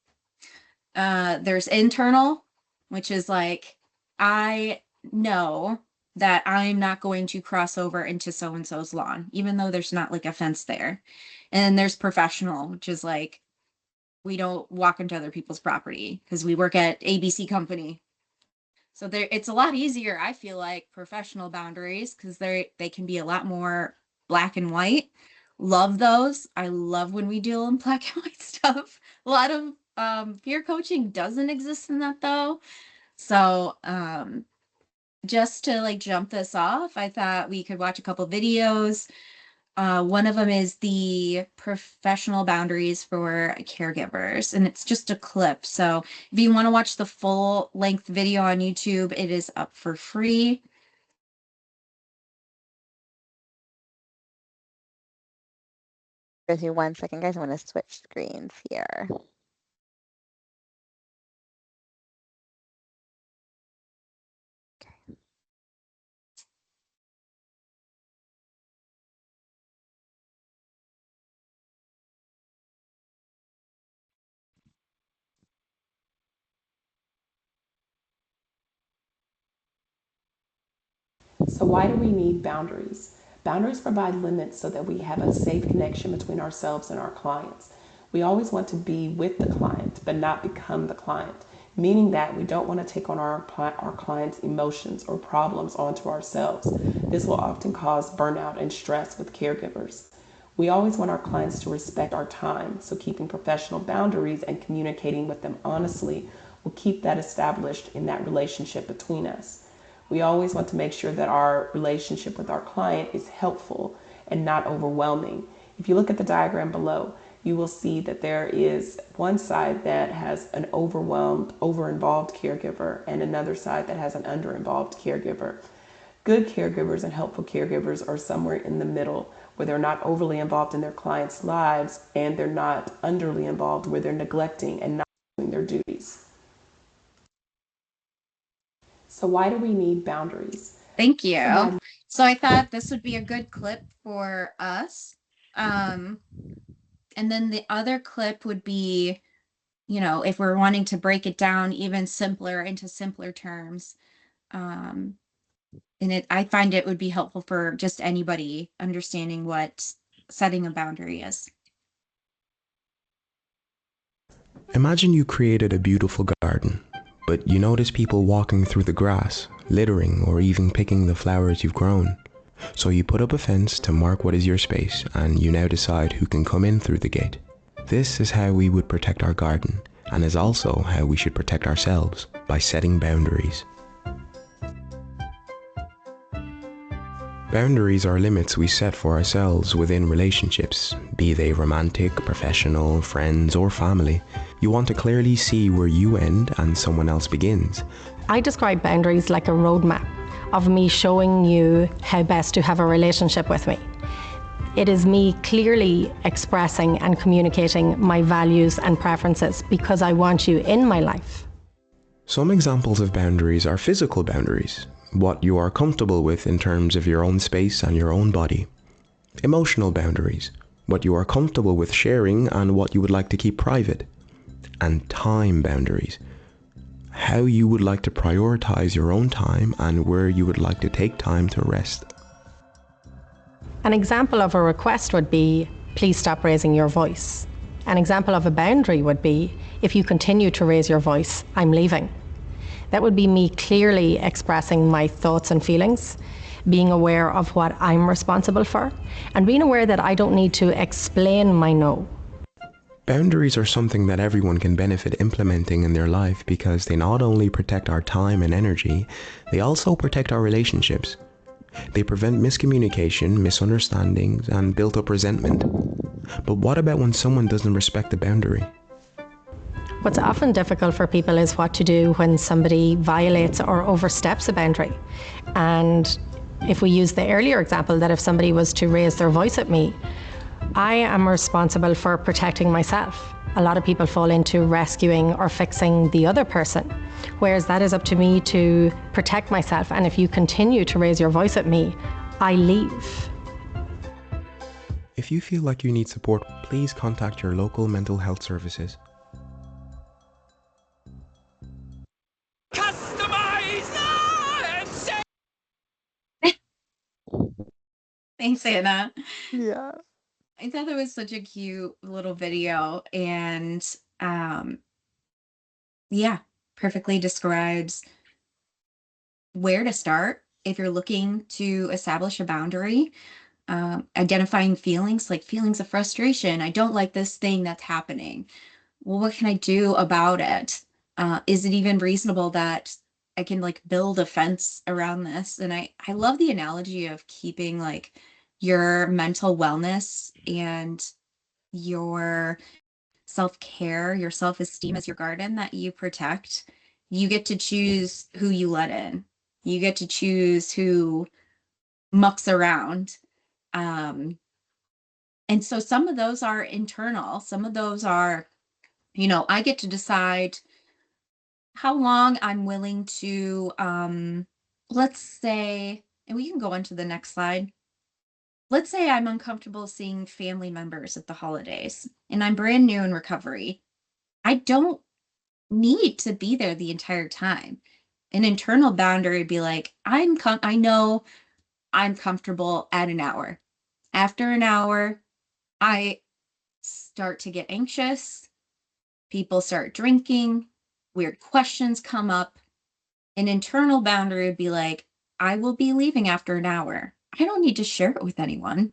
There's internal, which is like, I know that I'm not going to cross over into so-and-so's lawn, even though there's not like a fence there. And there's professional, which is like, we don't walk into other people's property because we work at ABC company. So it's a lot easier, I feel like, professional boundaries because they can be a lot more black and white. Love those. I love when we deal in black and white stuff. A lot of peer coaching doesn't exist in that though. So just to like jump this off, I thought we could watch a couple videos. One of them is the professional boundaries for caregivers, and it's just a clip. So if you want to watch the full length video on YouTube, it is up for free. Give me 1 second, guys. I'm going to switch screens here. So why do we need boundaries? Boundaries provide limits so that we have a safe connection between ourselves and our clients. We always want to be with the client, but not become the client, meaning that we don't want to take on our client's emotions or problems onto ourselves. This will often cause burnout and stress with caregivers. We always want our clients to respect our time, so keeping professional boundaries and communicating with them honestly will keep that established in that relationship between us. We always want to make sure that our relationship with our client is helpful and not overwhelming. If you look at the diagram below, you will see that there is one side that has an overwhelmed, over-involved caregiver and another side that has an under-involved caregiver. Good caregivers and helpful caregivers are somewhere in the middle, where they're not overly involved in their clients' lives and they're not underly involved where they're neglecting and not doing their duties. So why do we need boundaries? Thank you. So I thought this would be a good clip for us. And then the other clip would be, you know, if we're wanting to break it down even simpler into simpler terms. And I find it would be helpful for just anybody understanding what setting a boundary is. Imagine you created a beautiful garden, but you notice people walking through the grass, littering, or even picking the flowers you've grown. So you put up a fence to mark what is your space, and you now decide who can come in through the gate. This is how we would protect our garden, and is also how we should protect ourselves, by setting boundaries. Boundaries are limits we set for ourselves within relationships, be they romantic, professional, friends, or family. You want to clearly see where you end and someone else begins. I describe boundaries like a roadmap of me showing you how best to have a relationship with me. It is me clearly expressing and communicating my values and preferences because I want you in my life. Some examples of boundaries are physical boundaries, what you are comfortable with in terms of your own space and your own body. Emotional boundaries, what you are comfortable with sharing and what you would like to keep private. And time boundaries, how you would like to prioritize your own time and where you would like to take time to rest. An example of a request would be, please stop raising your voice. An example of a boundary would be, if you continue to raise your voice, I'm leaving. That would be me clearly expressing my thoughts and feelings, being aware of what I'm responsible for, and being aware that I don't need to explain my no. Boundaries are something that everyone can benefit implementing in their life because they not only protect our time and energy, they also protect our relationships. They prevent miscommunication, misunderstandings, and built-up resentment. But what about when someone doesn't respect the boundary? What's often difficult for people is what to do when somebody violates or oversteps a boundary. And if we use the earlier example that if somebody was to raise their voice at me, I am responsible for protecting myself. A lot of people fall into rescuing or fixing the other person, whereas that is up to me to protect myself. And if you continue to raise your voice at me, I leave. If you feel like you need support, please contact your local mental health services. Thanks, Anna. Yeah. I thought that was such a cute little video, and yeah, perfectly describes where to start if you're looking to establish a boundary. Identifying feelings like feelings of frustration. I don't like this thing that's happening. Well, what can I do about it? Is it even reasonable that I can like build a fence around this? And I love the analogy of keeping like your mental wellness and your self-care, your self-esteem as your garden that you protect. You get to choose who you let in. You get to choose who mucks around. And so some of those are internal, some of those are, you know, I get to decide how long I'm willing to, let's say, and we can go on to the next slide. Let's say I'm uncomfortable seeing family members at the holidays and I'm brand new in recovery. I don't need to be there the entire time. An internal boundary would be like, I know I'm comfortable at an hour. After an hour, I start to get anxious. People start drinking. Weird questions come up. An internal boundary would be like, I will be leaving after an hour. I don't need to share it with anyone.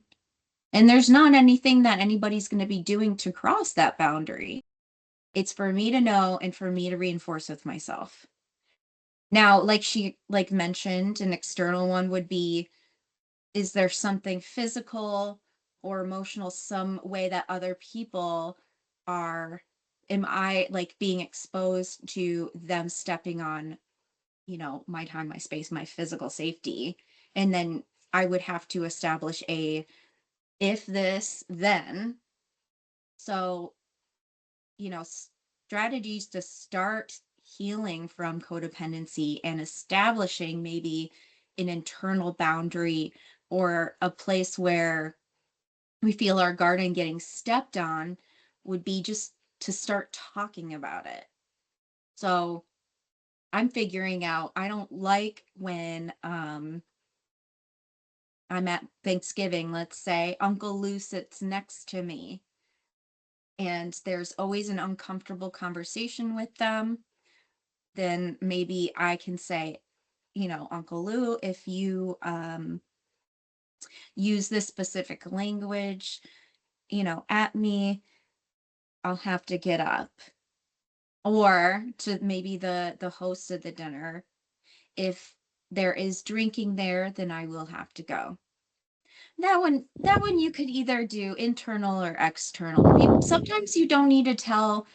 And there's not anything that anybody's going to be doing to cross that boundary. It's for me to know and for me to reinforce with myself. Now, like she mentioned, an external one would be, is there something physical or emotional some way that other people are, am I like being exposed to them stepping on, you know, my time, my space, my physical safety? And then I would have to establish a if this, then. So, you know, strategies to start healing from codependency and establishing maybe an internal boundary or a place where we feel our garden getting stepped on would be just to start talking about it. So I'm figuring out, I don't like when I'm at Thanksgiving, let's say, Uncle Lou sits next to me and there's always an uncomfortable conversation with them. Then maybe I can say, you know, Uncle Lou, if you use this specific language, you know, at me, I'll have to get up. Or to maybe the host of the dinner, if there is drinking there, then I will have to go. That one you could either do internal or external. Sometimes you don't need to tell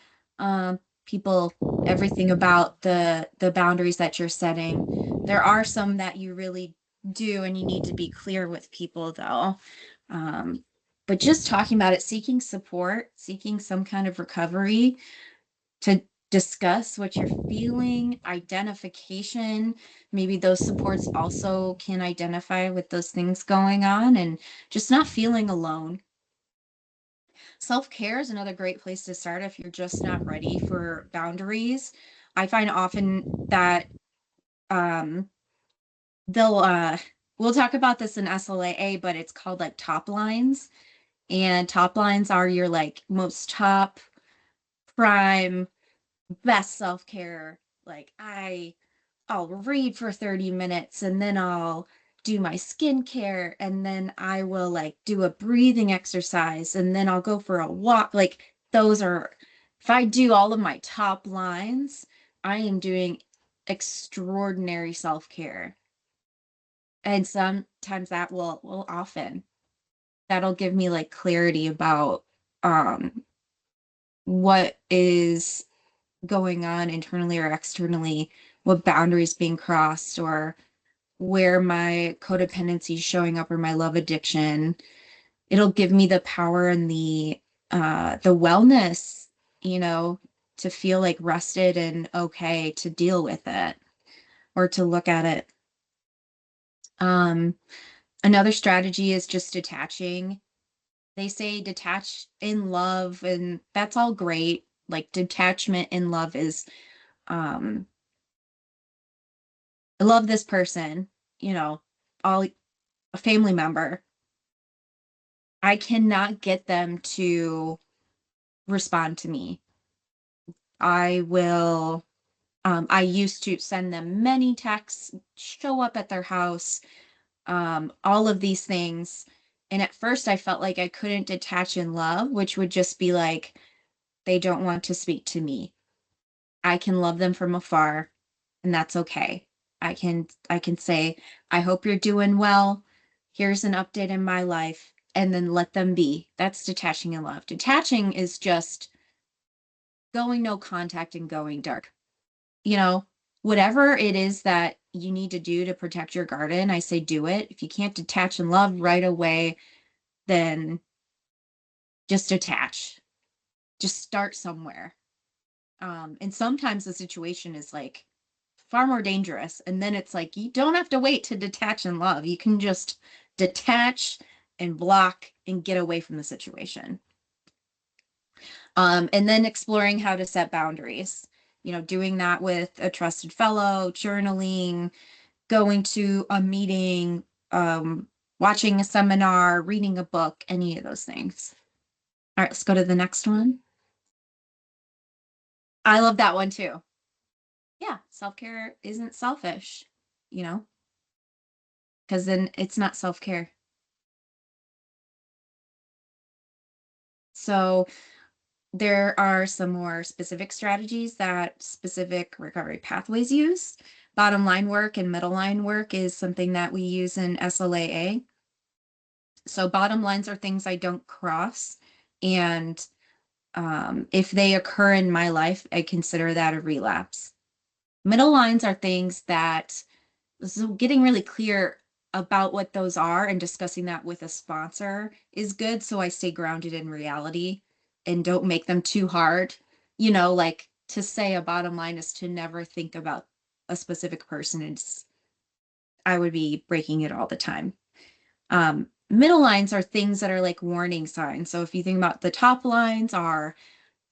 people everything about the boundaries that you're setting. There are some that you really do, and you need to be clear with people though. But just talking about it, seeking support, seeking some kind of recovery to discuss what you're feeling, identification. Maybe those supports also can identify with those things going on and just not feeling alone. Self-care is another great place to start if you're just not ready for boundaries. I find often that they'll we'll talk about this in SLAA, but it's called like top lines. And top lines are your like most top prime best self-care. Like I'll read for 30 minutes and then I'll do my skincare and then I will like do a breathing exercise and then I'll go for a walk. Like those are, if I do all of my top lines, I am doing extraordinary self-care. And sometimes that will often that'll give me like clarity about what is going on internally or externally, what boundaries being crossed, or where my codependency is showing up or my love addiction. It'll give me the power and the wellness, you know, to feel like rested and okay to deal with it or to look at it. Another strategy is just detaching. They say detach in love, and that's all great. Like detachment in love is I love this person, you know, all a family member. I cannot get them to respond to me. I used to send them many texts, show up at their house, all of these things. And at first I felt like I couldn't detach in love, which would just be like, they don't want to speak to me. I can love them from afar, and that's okay. I can say, I hope you're doing well. Here's an update in my life, and then let them be. That's detaching in love. Detaching is just going no contact and going dark. You know, whatever it is that you need to do to protect your garden, I say do it. If you can't detach in love right away, then just detach. Just start somewhere. And sometimes the situation is like far more dangerous. And then it's like, you don't have to wait to detach and love. You can just detach and block and get away from the situation. And then exploring how to set boundaries, you know, doing that with a trusted fellow, journaling, going to a meeting, watching a seminar, reading a book, any of those things. All right, let's go to the next one. I love that one too. Yeah, self-care isn't selfish, you know, because then it's not self-care. So there are some more specific strategies that specific recovery pathways use. Bottom line work and middle line work is something that we use in SLAA. So bottom lines are things I don't cross. And if they occur in my life, I consider that a relapse. Middle lines are things that, so getting really clear about what those are and discussing that with a sponsor is good. So I stay grounded in reality and don't make them too hard. You know, like to say a bottom line is to never think about a specific person. I would be breaking it all the time. Middle lines are things that are like warning signs. So if you think about the top lines are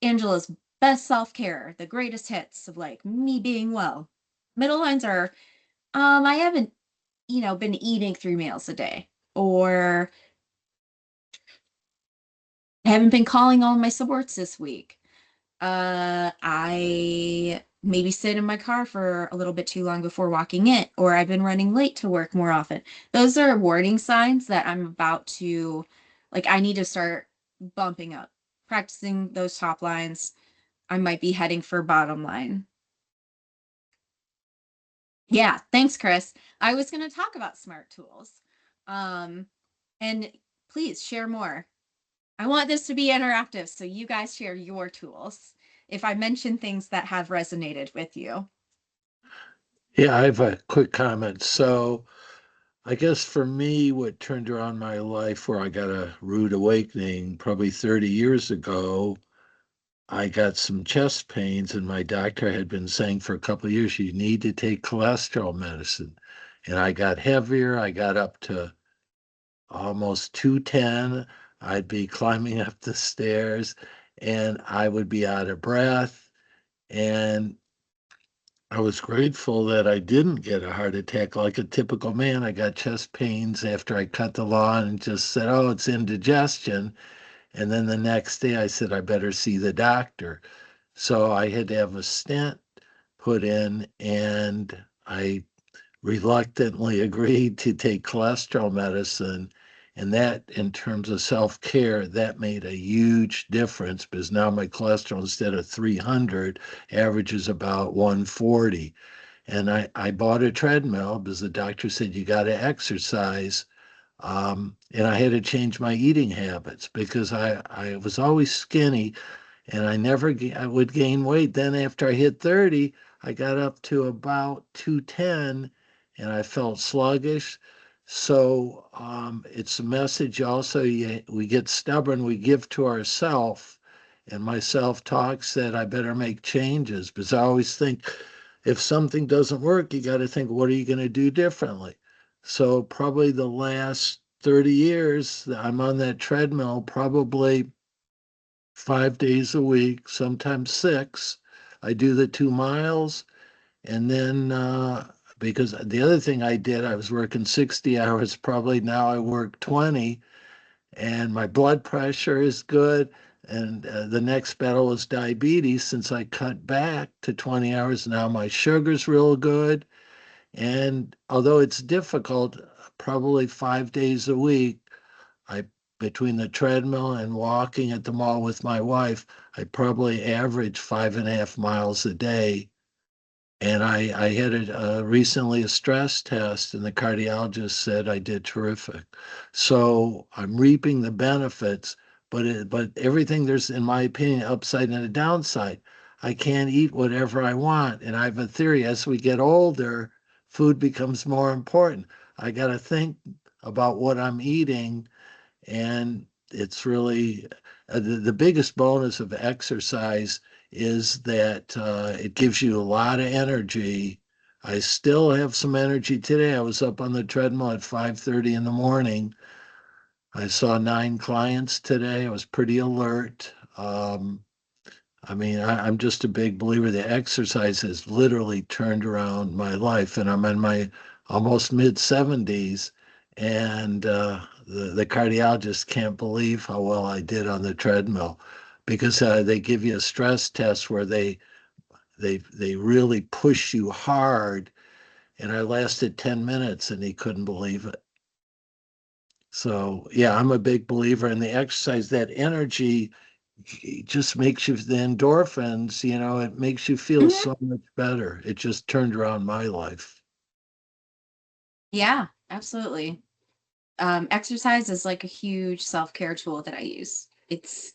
Angela's best self-care, the greatest hits of like me being well. Middle lines are, I haven't, been eating 3 meals a day, or I haven't been calling all my supports this week. I maybe sit in my car for a little bit too long before walking in, or I've been running late to work more often. Those are warning signs that I'm about to, like, I need to start bumping up, practicing those top lines. I might be heading for bottom line. Yeah, thanks, Chris. I was going to talk about smart tools. And please share more. I want this to be interactive, so you guys share your tools if I mention things that have resonated with you. Yeah, I have a quick comment. So I guess for me, what turned around my life where I got a rude awakening probably 30 years ago, I got some chest pains, and my doctor had been saying for a couple of years, you need to take cholesterol medicine. And I got heavier. I got up to almost 210. I'd be climbing up the stairs and I would be out of breath. And I was grateful that I didn't get a heart attack like a typical man. I got chest pains after I cut the lawn and just said, oh, it's indigestion. And then the next day I said, I better see the doctor. So I had to have a stent put in, and I reluctantly agreed to take cholesterol medicine. And that, in terms of self care, that made a huge difference because now my cholesterol, instead of 300, averages about 140. And I bought a treadmill because the doctor said you got to exercise. And I had to change my eating habits because I was always skinny and I would gain weight. Then after I hit 30, I got up to about 210 and I felt sluggish. So it's a message also, we get stubborn, we give to ourself. And my self-talk said, I better make changes because I always think if something doesn't work, you got to think, what are you going to do differently? So probably the last 30 years, I'm on that treadmill, probably 5 days a week, sometimes six. I do the 2 miles. And then, because the other thing I did, I was working 60 hours, probably now I work 20, and my blood pressure is good. And the next battle is diabetes. Since I cut back to 20 hours now, my sugar's real good. And although it's difficult, probably 5 days a week, I between the treadmill and walking at the mall with my wife, I probably average 5.5 miles a day. And I had recently a stress test, and the cardiologist said I did terrific. So I'm reaping the benefits, but everything there's, in my opinion, upside and a downside. I can't eat whatever I want, and I have a theory: as we get older, food becomes more important. I got to think about what I'm eating, and it's really the biggest bonus of exercise is that it gives you a lot of energy. I still have some energy today. I was up on the treadmill at 5:30 in the morning. I saw 9 clients today. I was pretty alert. I mean, I'm just a big believer. The exercise has literally turned around my life, and I'm in my almost mid 70s, and the cardiologist can't believe how well I did on the treadmill because they give you a stress test where they really push you hard, and I lasted 10 minutes, and he couldn't believe it. So yeah, I'm a big believer in the exercise. That energy it just makes you the endorphins, it makes you feel so much better. It just turned around my life. Yeah, absolutely. exercise is like a huge self-care tool that I use. It's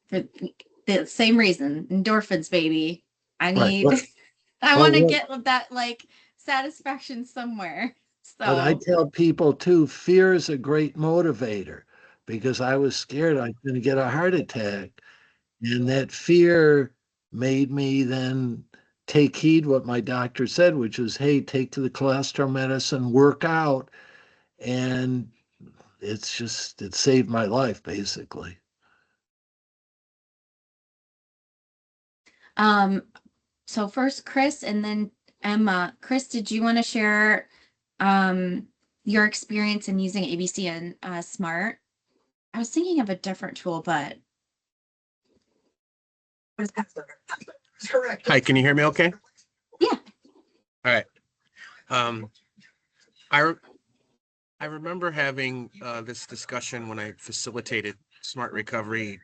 for the same reason, endorphins, baby. I Right. need, I Well, want to get that like satisfaction somewhere. what I So, tell people too, fear is a great motivator because I was scared I was going to get a heart attack. And that fear made me then take heed what my doctor said, which was, hey, take the cholesterol medicine, work out. And it saved my life basically. um, so first Chris and then Emma. Chris, did you want to share your experience in using ABC and Smart? I was thinking of a different tool, but Hi, can you hear me okay? yeah. All right. I I remember having this discussion when I facilitated Smart Recovery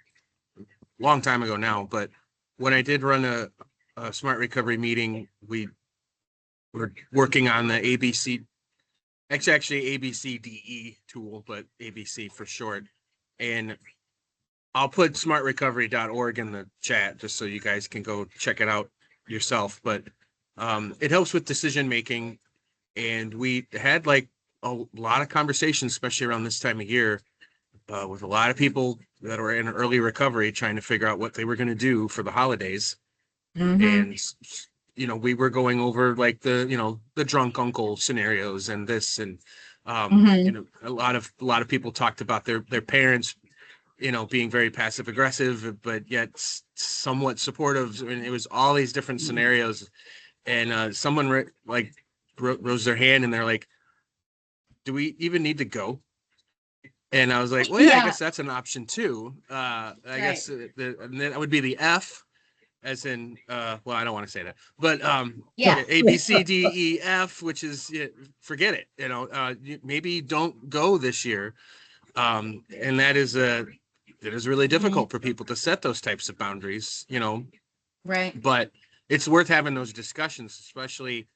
a long time ago now, but when I did run a Smart Recovery meeting, we were working on the ABC, actually ABCDE tool, but ABC for short. And I'll put smartrecovery.org in the chat just so you guys can go check it out yourself. But it helps with decision making. And we had like a lot of conversations, especially around this time of year, with a lot of people that were in early recovery trying to figure out what they were going to do for the holidays. And we were going over like the drunk uncle scenarios and this and a lot of people talked about their parents being very passive aggressive but yet somewhat supportive. I mean, it was all these different scenarios. And someone rose their hand and they're like, do we even need to go? And I was like, well, yeah, I guess that's an option too. I guess and then that would be the F, as in, well, I don't want to say that, but A, B, C, D, E, F, which is forget it. Maybe don't go this year. And that is really difficult for people to set those types of boundaries. Right. But it's worth having those discussions, especially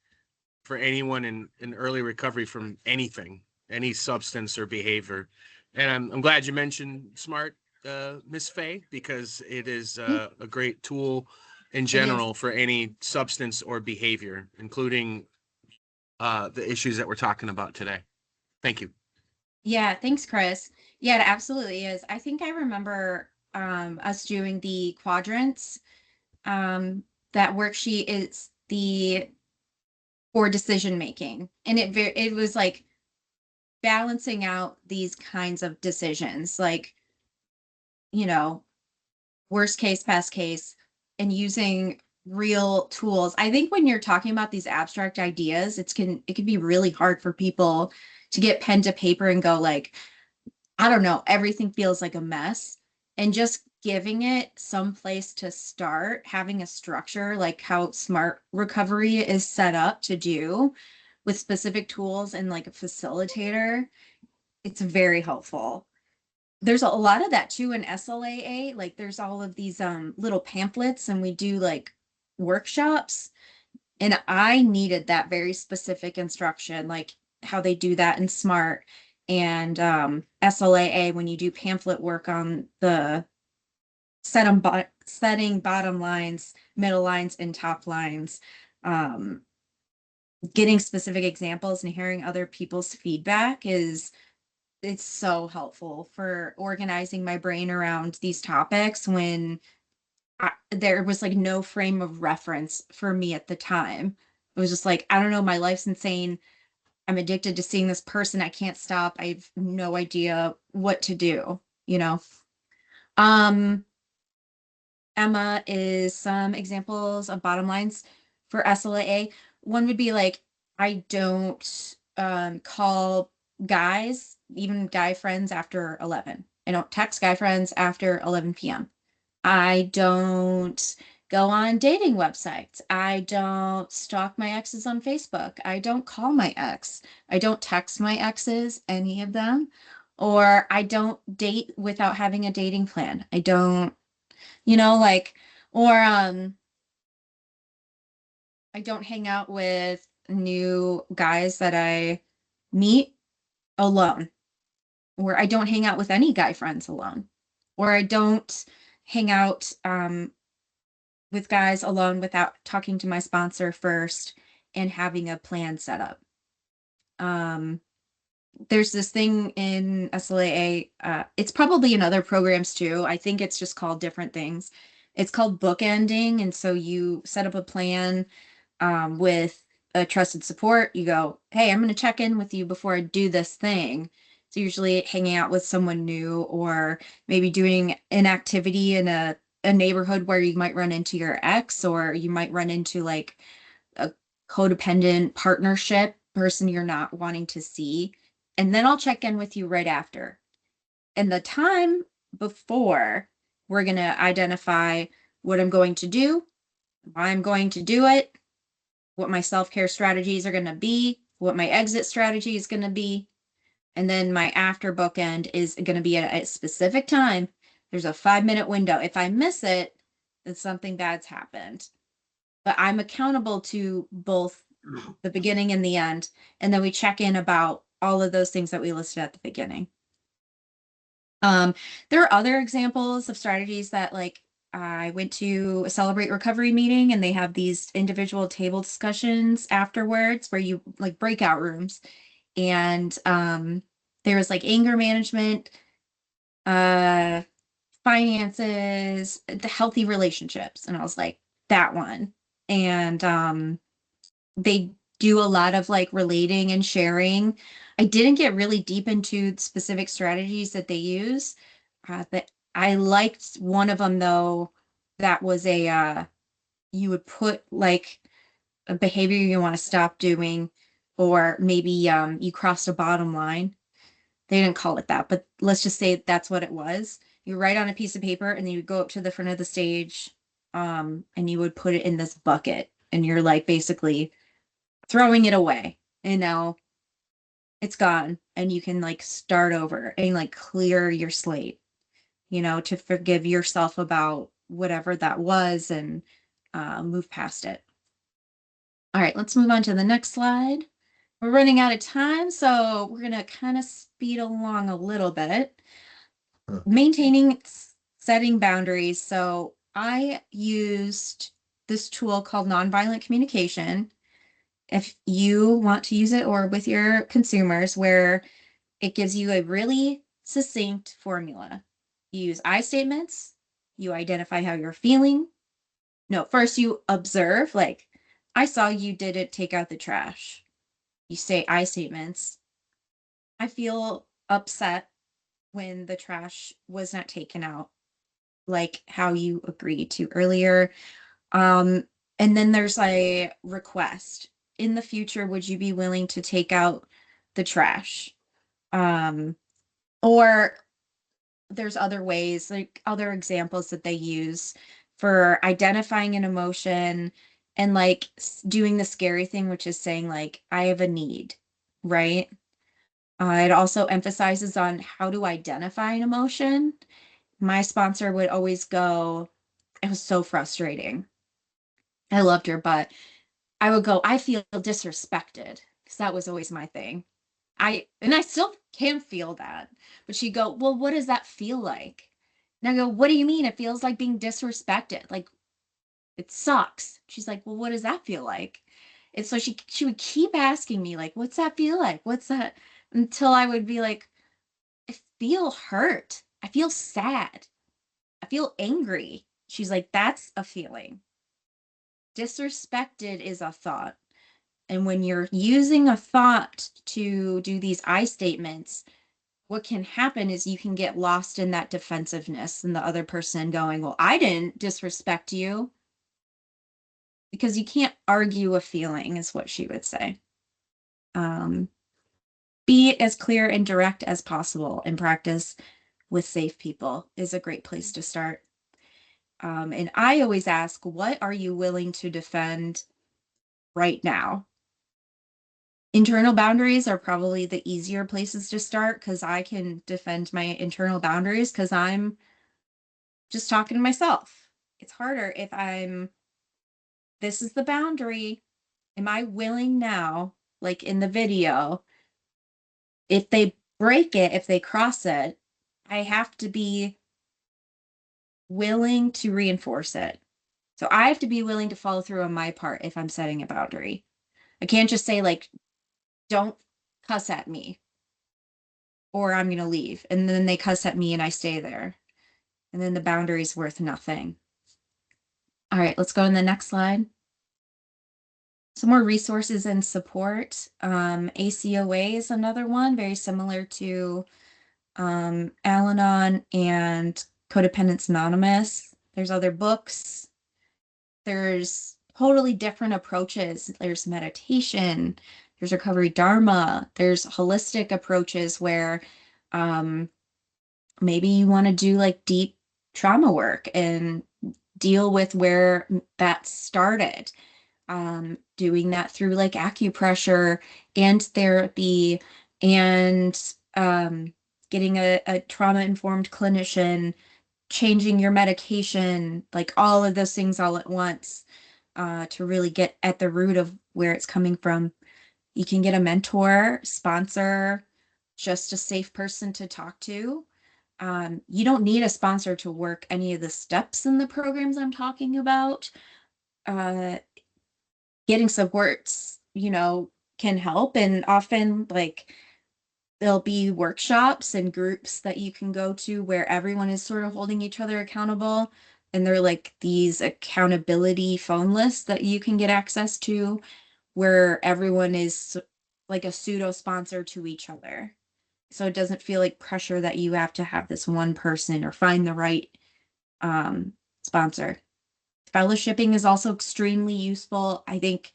for anyone in early recovery from anything, any substance or behavior. And I'm glad you mentioned Smart, Miss Faye, because it is a great tool in general for any substance or behavior, including the issues that we're talking about today. Thank you. Yeah, thanks, Chris. Yeah, it absolutely is. I think I remember us doing the quadrants. That worksheet is for decision making, and it was like balancing out these kinds of decisions, like worst case, best case, and using real tools. I think when you're talking about these abstract ideas, it can be really hard for people to get pen to paper and go like, I don't know, everything feels like a mess. And just giving it some place to start, having a structure like how Smart Recovery is set up to do with specific tools and like a facilitator, it's very helpful. There's a lot of that too in SLAA. Like there's all of these little pamphlets and we do like workshops. And I needed that very specific instruction, like how they do that in Smart and SLAA when you do pamphlet work on the setting bottom lines, middle lines, and top lines. Getting specific examples and hearing other people's feedback it's so helpful for organizing my brain around these topics when there was like no frame of reference for me at the time. It was just like, I don't know, my life's insane. I'm addicted to seeing this person. I can't stop. I have no idea what to do. Um, Emma is some examples of bottom lines for SLAA. One would be like, I don't call guys, even guy friends after 11. I don't text guy friends after 11 p.m. I don't go on dating websites. I don't stalk my exes on Facebook. I don't call my ex. I don't text my exes, any of them. Or I don't date without having a dating plan. I don't, like, or I don't hang out with new guys that I meet alone. or I don't hang out with any guy friends alone, or I don't hang out with guys alone without talking to my sponsor first and having a plan set up. There's this thing in SLAA, it's probably in other programs too. I think it's just called different things. It's called bookending. And so you set up a plan with a trusted support. You go, hey, I'm going to check in with you before I do this thing. So usually hanging out with someone new, or maybe doing an activity in a neighborhood where you might run into your ex, or you might run into like a codependent partnership person you're not wanting to see. And then I'll check in with you right after. And the time before, we're going to identify what I'm going to do, why I'm going to do it, what my self-care strategies are going to be, what my exit strategy is going to be. And then my after bookend is going to be at a specific time. There's a 5-minute window. If I miss it, then something bad's happened. But I'm accountable to both the beginning and the end. And then we check in about all of those things that we listed at the beginning. There are other examples of strategies that, like, I went to a Celebrate Recovery meeting and they have these individual table discussions afterwards where you like breakout rooms. And there was like anger management, finances, the healthy relationships. And I was like, that one. And they do a lot of like relating and sharing. I didn't get really deep into specific strategies that they use, but I liked one of them though. That was you would put like a behavior you want to stop doing, or maybe you crossed a bottom line. They didn't call it that, but let's just say that's what it was. You write on a piece of paper and then you would go up to the front of the stage, and you would put it in this bucket, and you're like basically throwing it away, and now it's gone, and you can like start over and like clear your slate, to forgive yourself about whatever that was, and move past it. All right, let's move on to the next slide. We're running out of time, so we're going to kind of speed along a little bit. Maintaining setting boundaries. So I used this tool called nonviolent communication. If you want to use it, or with your consumers, where it gives you a really succinct formula. You use I statements, you identify how you're feeling. No, first you observe, like, I saw you didn't take out the trash. You say I statements. I feel upset when the trash was not taken out, like how you agreed to earlier. And then there's a request. In the future, would you be willing to take out the trash? Or there's other ways, like other examples that they use for identifying an emotion, and like doing the scary thing, which is saying like, I have a need, right? It also emphasizes on how to identify an emotion. My sponsor would always go, it was so frustrating. I loved her, but I would go, I feel disrespected, because that was always my thing. And I still can feel that. But she'd go, well, what does that feel like? And I go, what do you mean? It feels like being disrespected. Like, it sucks. She's like, well, what does that feel like? And so she would keep asking me, like, what's that feel like? What's that? Until I would be like, I feel hurt. I feel sad. I feel angry. She's like, that's a feeling. Disrespected is a thought. And when you're using a thought to do these I statements, what can happen is you can get lost in that defensiveness, and the other person going, well, I didn't disrespect you. Because you can't argue a feeling, is what she would say. Be as clear and direct as possible, and practice with safe people is a great place to start. And I always ask, what are you willing to defend right now? Internal boundaries are probably the easier places to start, because I can defend my internal boundaries because I'm just talking to myself. It's harder if this is the boundary. Am I willing now, like in the video, if they break it, if they cross it, I have to be willing to reinforce it. So I have to be willing to follow through on my part if I'm setting a boundary. I can't just say, like, don't cuss at me or I'm going to leave. And then they cuss at me and I stay there. And then the boundary's worth nothing. All right, let's go to the next slide. Some more resources and support. ACOA is another one, very similar to Al-Anon and Codependence Anonymous. There's other books. There's totally different approaches. There's meditation, there's recovery dharma, there's holistic approaches where maybe you want to do like deep trauma work and deal with where that started. Doing that through like acupressure and therapy and getting a trauma-informed clinician, changing your medication, like all of those things all at once to really get at the root of where it's coming from. You can get a mentor, sponsor, just a safe person to talk to. You don't need a sponsor to work any of the steps in the programs I'm talking about. Getting supports, can help. And often, like, there'll be workshops and groups that you can go to where everyone is sort of holding each other accountable. And they're like these accountability phone lists that you can get access to where everyone is like a pseudo sponsor to each other. So it doesn't feel like pressure that you have to have this one person or find the right sponsor. Fellowshipping is also extremely useful. I think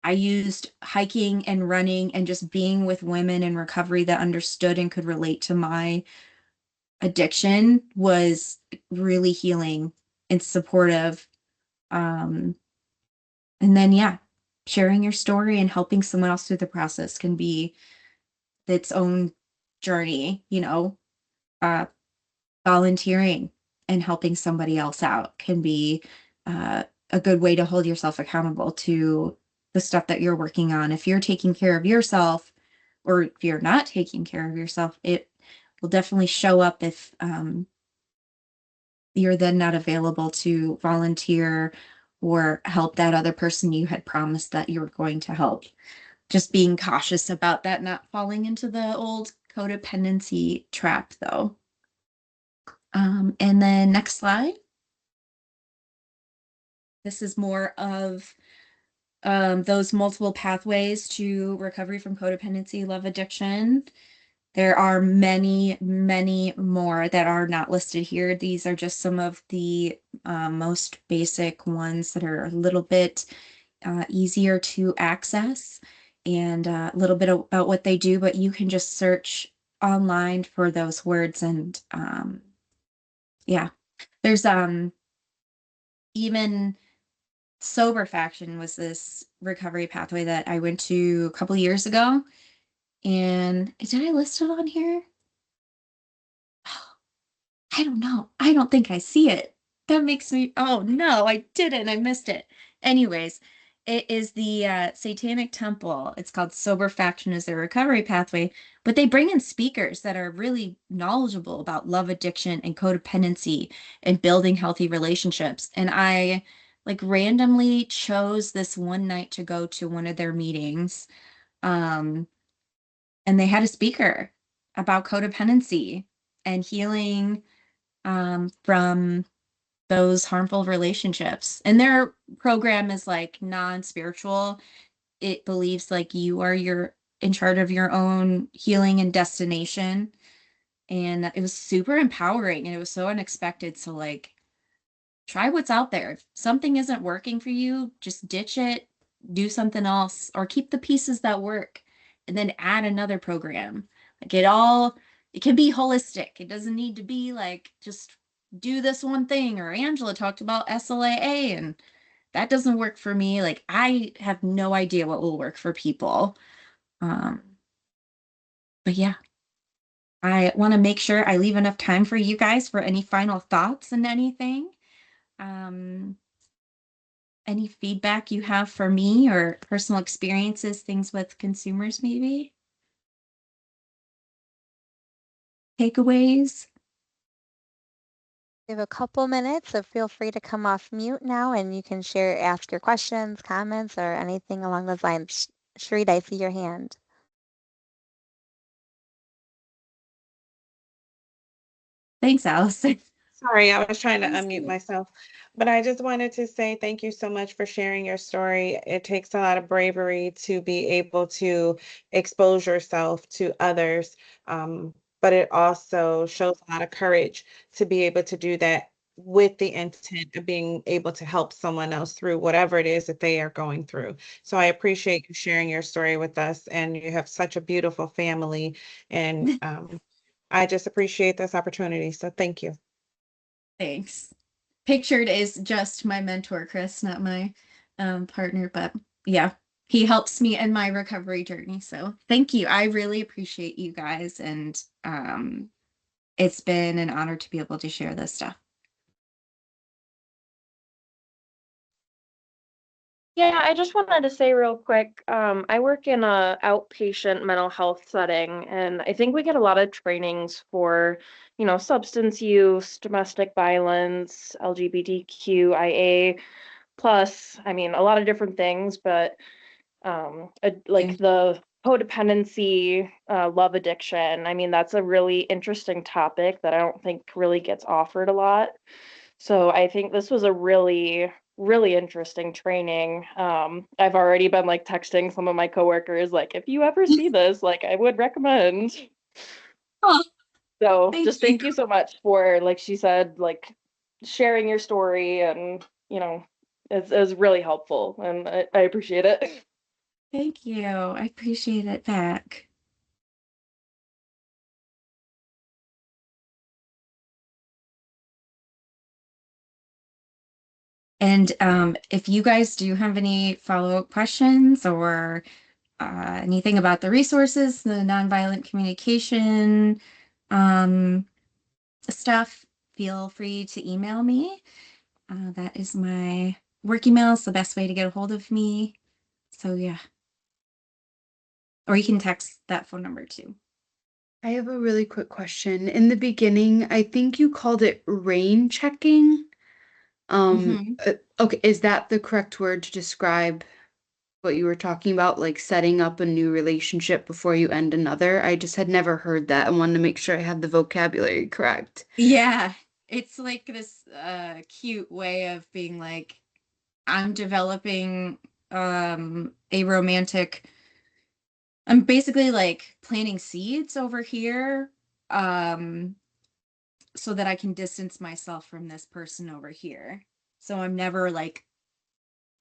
I used hiking and running and just being with women in recovery that understood and could relate to my addiction was really healing and supportive. And then, yeah, sharing your story and helping someone else through the process can be its own journey, volunteering and helping somebody else out can be a good way to hold yourself accountable to the stuff that you're working on. If you're taking care of yourself, or if you're not taking care of yourself, it will definitely show up if you're then not available to volunteer or help that other person you had promised that you were going to help. Just being cautious about that, not falling into the old codependency trap, though. And then next slide. This is more of those multiple pathways to recovery from codependency, love addiction. There are many, many more that are not listed here. These are just some of the most basic ones that are a little bit easier to access and a little bit about what they do, but you can just search online for those words and yeah. There's even Sober Faction was this recovery pathway that I went to a couple years ago. And did I list it on here? I don't know. I don't think I see it. That makes me, oh no, I didn't. I missed it. Anyways, it is the Satanic Temple. It's called Sober Faction as their recovery pathway, but they bring in speakers that are really knowledgeable about love addiction and codependency and building healthy relationships. And I like randomly chose this one night to go to one of their meetings. And they had a speaker about codependency and healing from those harmful relationships. And their program is like non-spiritual. It believes like you are in charge of your own healing and destination. And it was super empowering and it was so unexpected. So like try what's out there. If something isn't working for you, just ditch it, do something else, or keep the pieces that work and then add another program. Like it can be holistic. It doesn't need to be like just do this one thing. Or Angela talked about SLAA and that doesn't work for me. Like I have no idea what will work for people. But yeah, I want to make sure I leave enough time for you guys for any final thoughts and anything. Any feedback you have for me or personal experiences, things with consumers maybe? takeaways? We have a couple minutes, so feel free to come off mute now and you can ask your questions, comments, or anything along those lines. Shreed, I see your hand. Thanks, Allison. Sorry, I was trying to unmute myself. But I just wanted to say thank you so much for sharing your story. It takes a lot of bravery to be able to expose yourself to others. But it also shows a lot of courage to be able to do that with the intent of being able to help someone else through whatever it is that they are going through. So I appreciate you sharing your story with us, and you have such a beautiful family. And I just appreciate this opportunity. So thank you. Thanks. Pictured is just my mentor, Chris, not my partner, but yeah, he helps me in my recovery journey. So thank you. I really appreciate you guys, and it's been an honor to be able to share this stuff. Yeah, I just wanted to say real quick, I work in a outpatient mental health setting, and I think we get a lot of trainings for, substance use, domestic violence, LGBTQIA plus, I mean, a lot of different things, but like the codependency, love addiction, I mean, that's a really interesting topic that I don't think really gets offered a lot. So I think this was a really, really interesting training. I've already been like texting some of my coworkers, like, if you ever see this, like, I would recommend. Oh, so thank thank you so much for, like she said, like sharing your story, and it's really helpful, and I appreciate it. Thank you. I appreciate it back. And if you guys do have any follow-up questions or anything about the resources, the nonviolent communication stuff, feel free to email me. That is my work email. It's the best way to get a hold of me. So yeah. Or you can text that phone number too. I have a really quick question. In the beginning, I think you called it rain checking. Okay, is that the correct word to describe what you were talking about, like setting up a new relationship before you end another? I just had never heard that. I wanted to make sure I had the vocabulary correct. Yeah, it's like this cute way of being like, I'm developing a romantic, I'm basically like planting seeds over here so that I can distance myself from this person over here. So I'm never like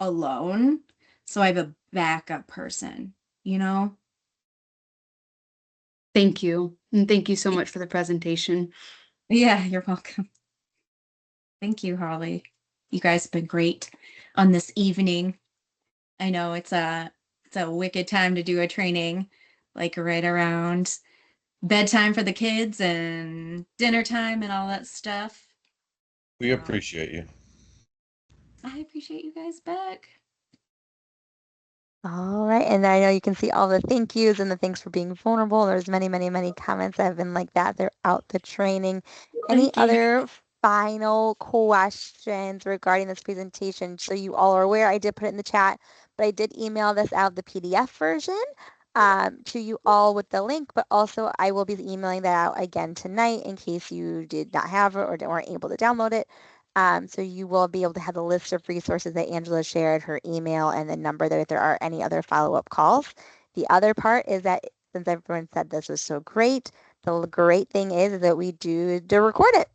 alone. So I have a backup person, you know? Thank you. And thank you so much for the presentation. Yeah, you're welcome. Thank you, Holly. You guys have been great on this evening. I know it's a wicked time to do a training, like right around bedtime for the kids and dinner time and all that stuff. We appreciate you. I appreciate you guys back. All right, and I know you can see all the thank yous and the thanks for being vulnerable. There's many, many, many comments that have been like that throughout the training. Any other final questions regarding this presentation? So you all are aware, I did put it in the chat, but I did email this out, the PDF version, to you all with the link, but also I will be emailing that out again tonight in case you did not have it or weren't able to download it. So you will be able to have the list of resources that Angela shared, her email, and the number there if there are any other follow-up calls. The other part is that since everyone said this was so great, the great thing is that we do record it.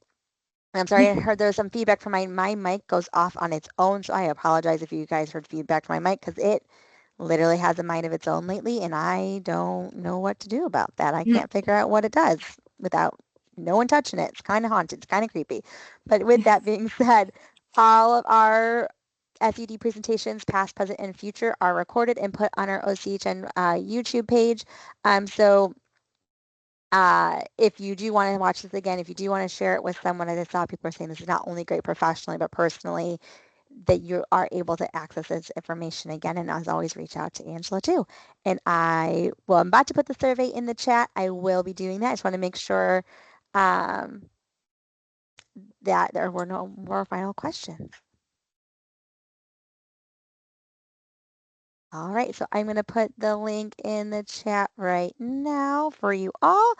I'm sorry, I heard there was some feedback from my mic goes off on its own, so I apologize if you guys heard feedback from my mic because it literally has a mind of its own lately, and I don't know what to do about that. I can't figure out what it does without no one touching it. It's kind of haunted. It's kind of creepy. But with that being said, all of our SUD presentations, past, present, and future, are recorded and put on our OCHN YouTube page. So if you do want to watch this again, if you do want to share it with someone, as I saw people are saying, this is not only great professionally, but personally, that you are able to access this information again. And as always, reach out to Angela too. And I'm about to put the survey in the chat. I will be doing that. I just want to make sure that there were no more final questions. All right, so I'm going to put the link in the chat right now for you all.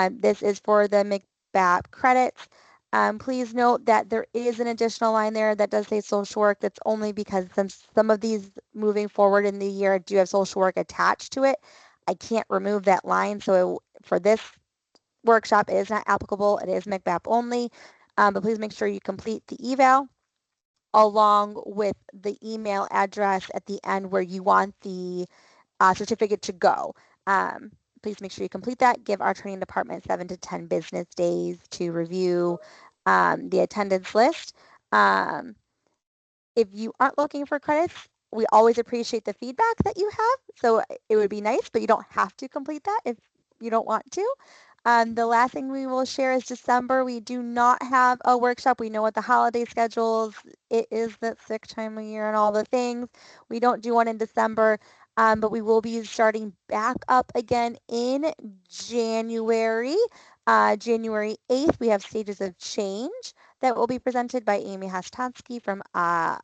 This is for the McBAP credits. Please note that there is an additional line there that does say social work. That's only because some of these moving forward in the year do have social work attached to it. I can't remove that line. So for this workshop, it is not applicable. It is McBAP only. But please make sure you complete the eval along with the email address at the end where you want the certificate to go. Please make sure you complete that. Give our training department 7 to 10 business days to review the attendance list. If you aren't looking for credits, we always appreciate the feedback that you have. So it would be nice, but you don't have to complete that if you don't want to. The last thing we will share is December. We do not have a workshop. We know what the holiday schedules, it is that sick time of year and all the things. We don't do one in December, but we will be starting back up again in January. January 8th, we have Stages of Change that will be presented by Amy Hastonsky from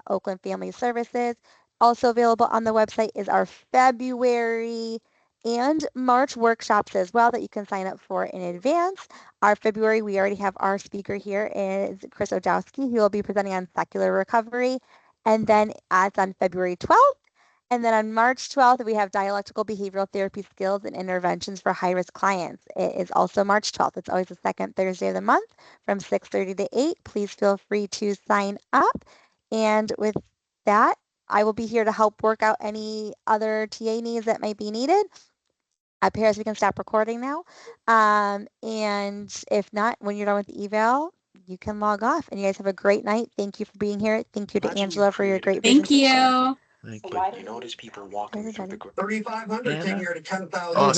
Oakland Family Services. Also available on the website is our February and March workshops as well that you can sign up for in advance. Our February, we already have our speaker here is Chris Ojowski. He will be presenting on secular recovery. And then it's on February 12th. And then on March 12th, we have dialectical behavioral therapy skills and interventions for high-risk clients. It is also March 12th. It's always the second Thursday of the month from 6:30 to 8. Please feel free to sign up. And with that, I will be here to help work out any other TA needs that might be needed. Paris, we can stop recording now. And if not, when you're done with the eval, you can log off. And you guys have a great night. Thank you for being here. Thank you to Angela for your great presentation. Thank you. You notice people walking through the 3,500 came here to 10,000.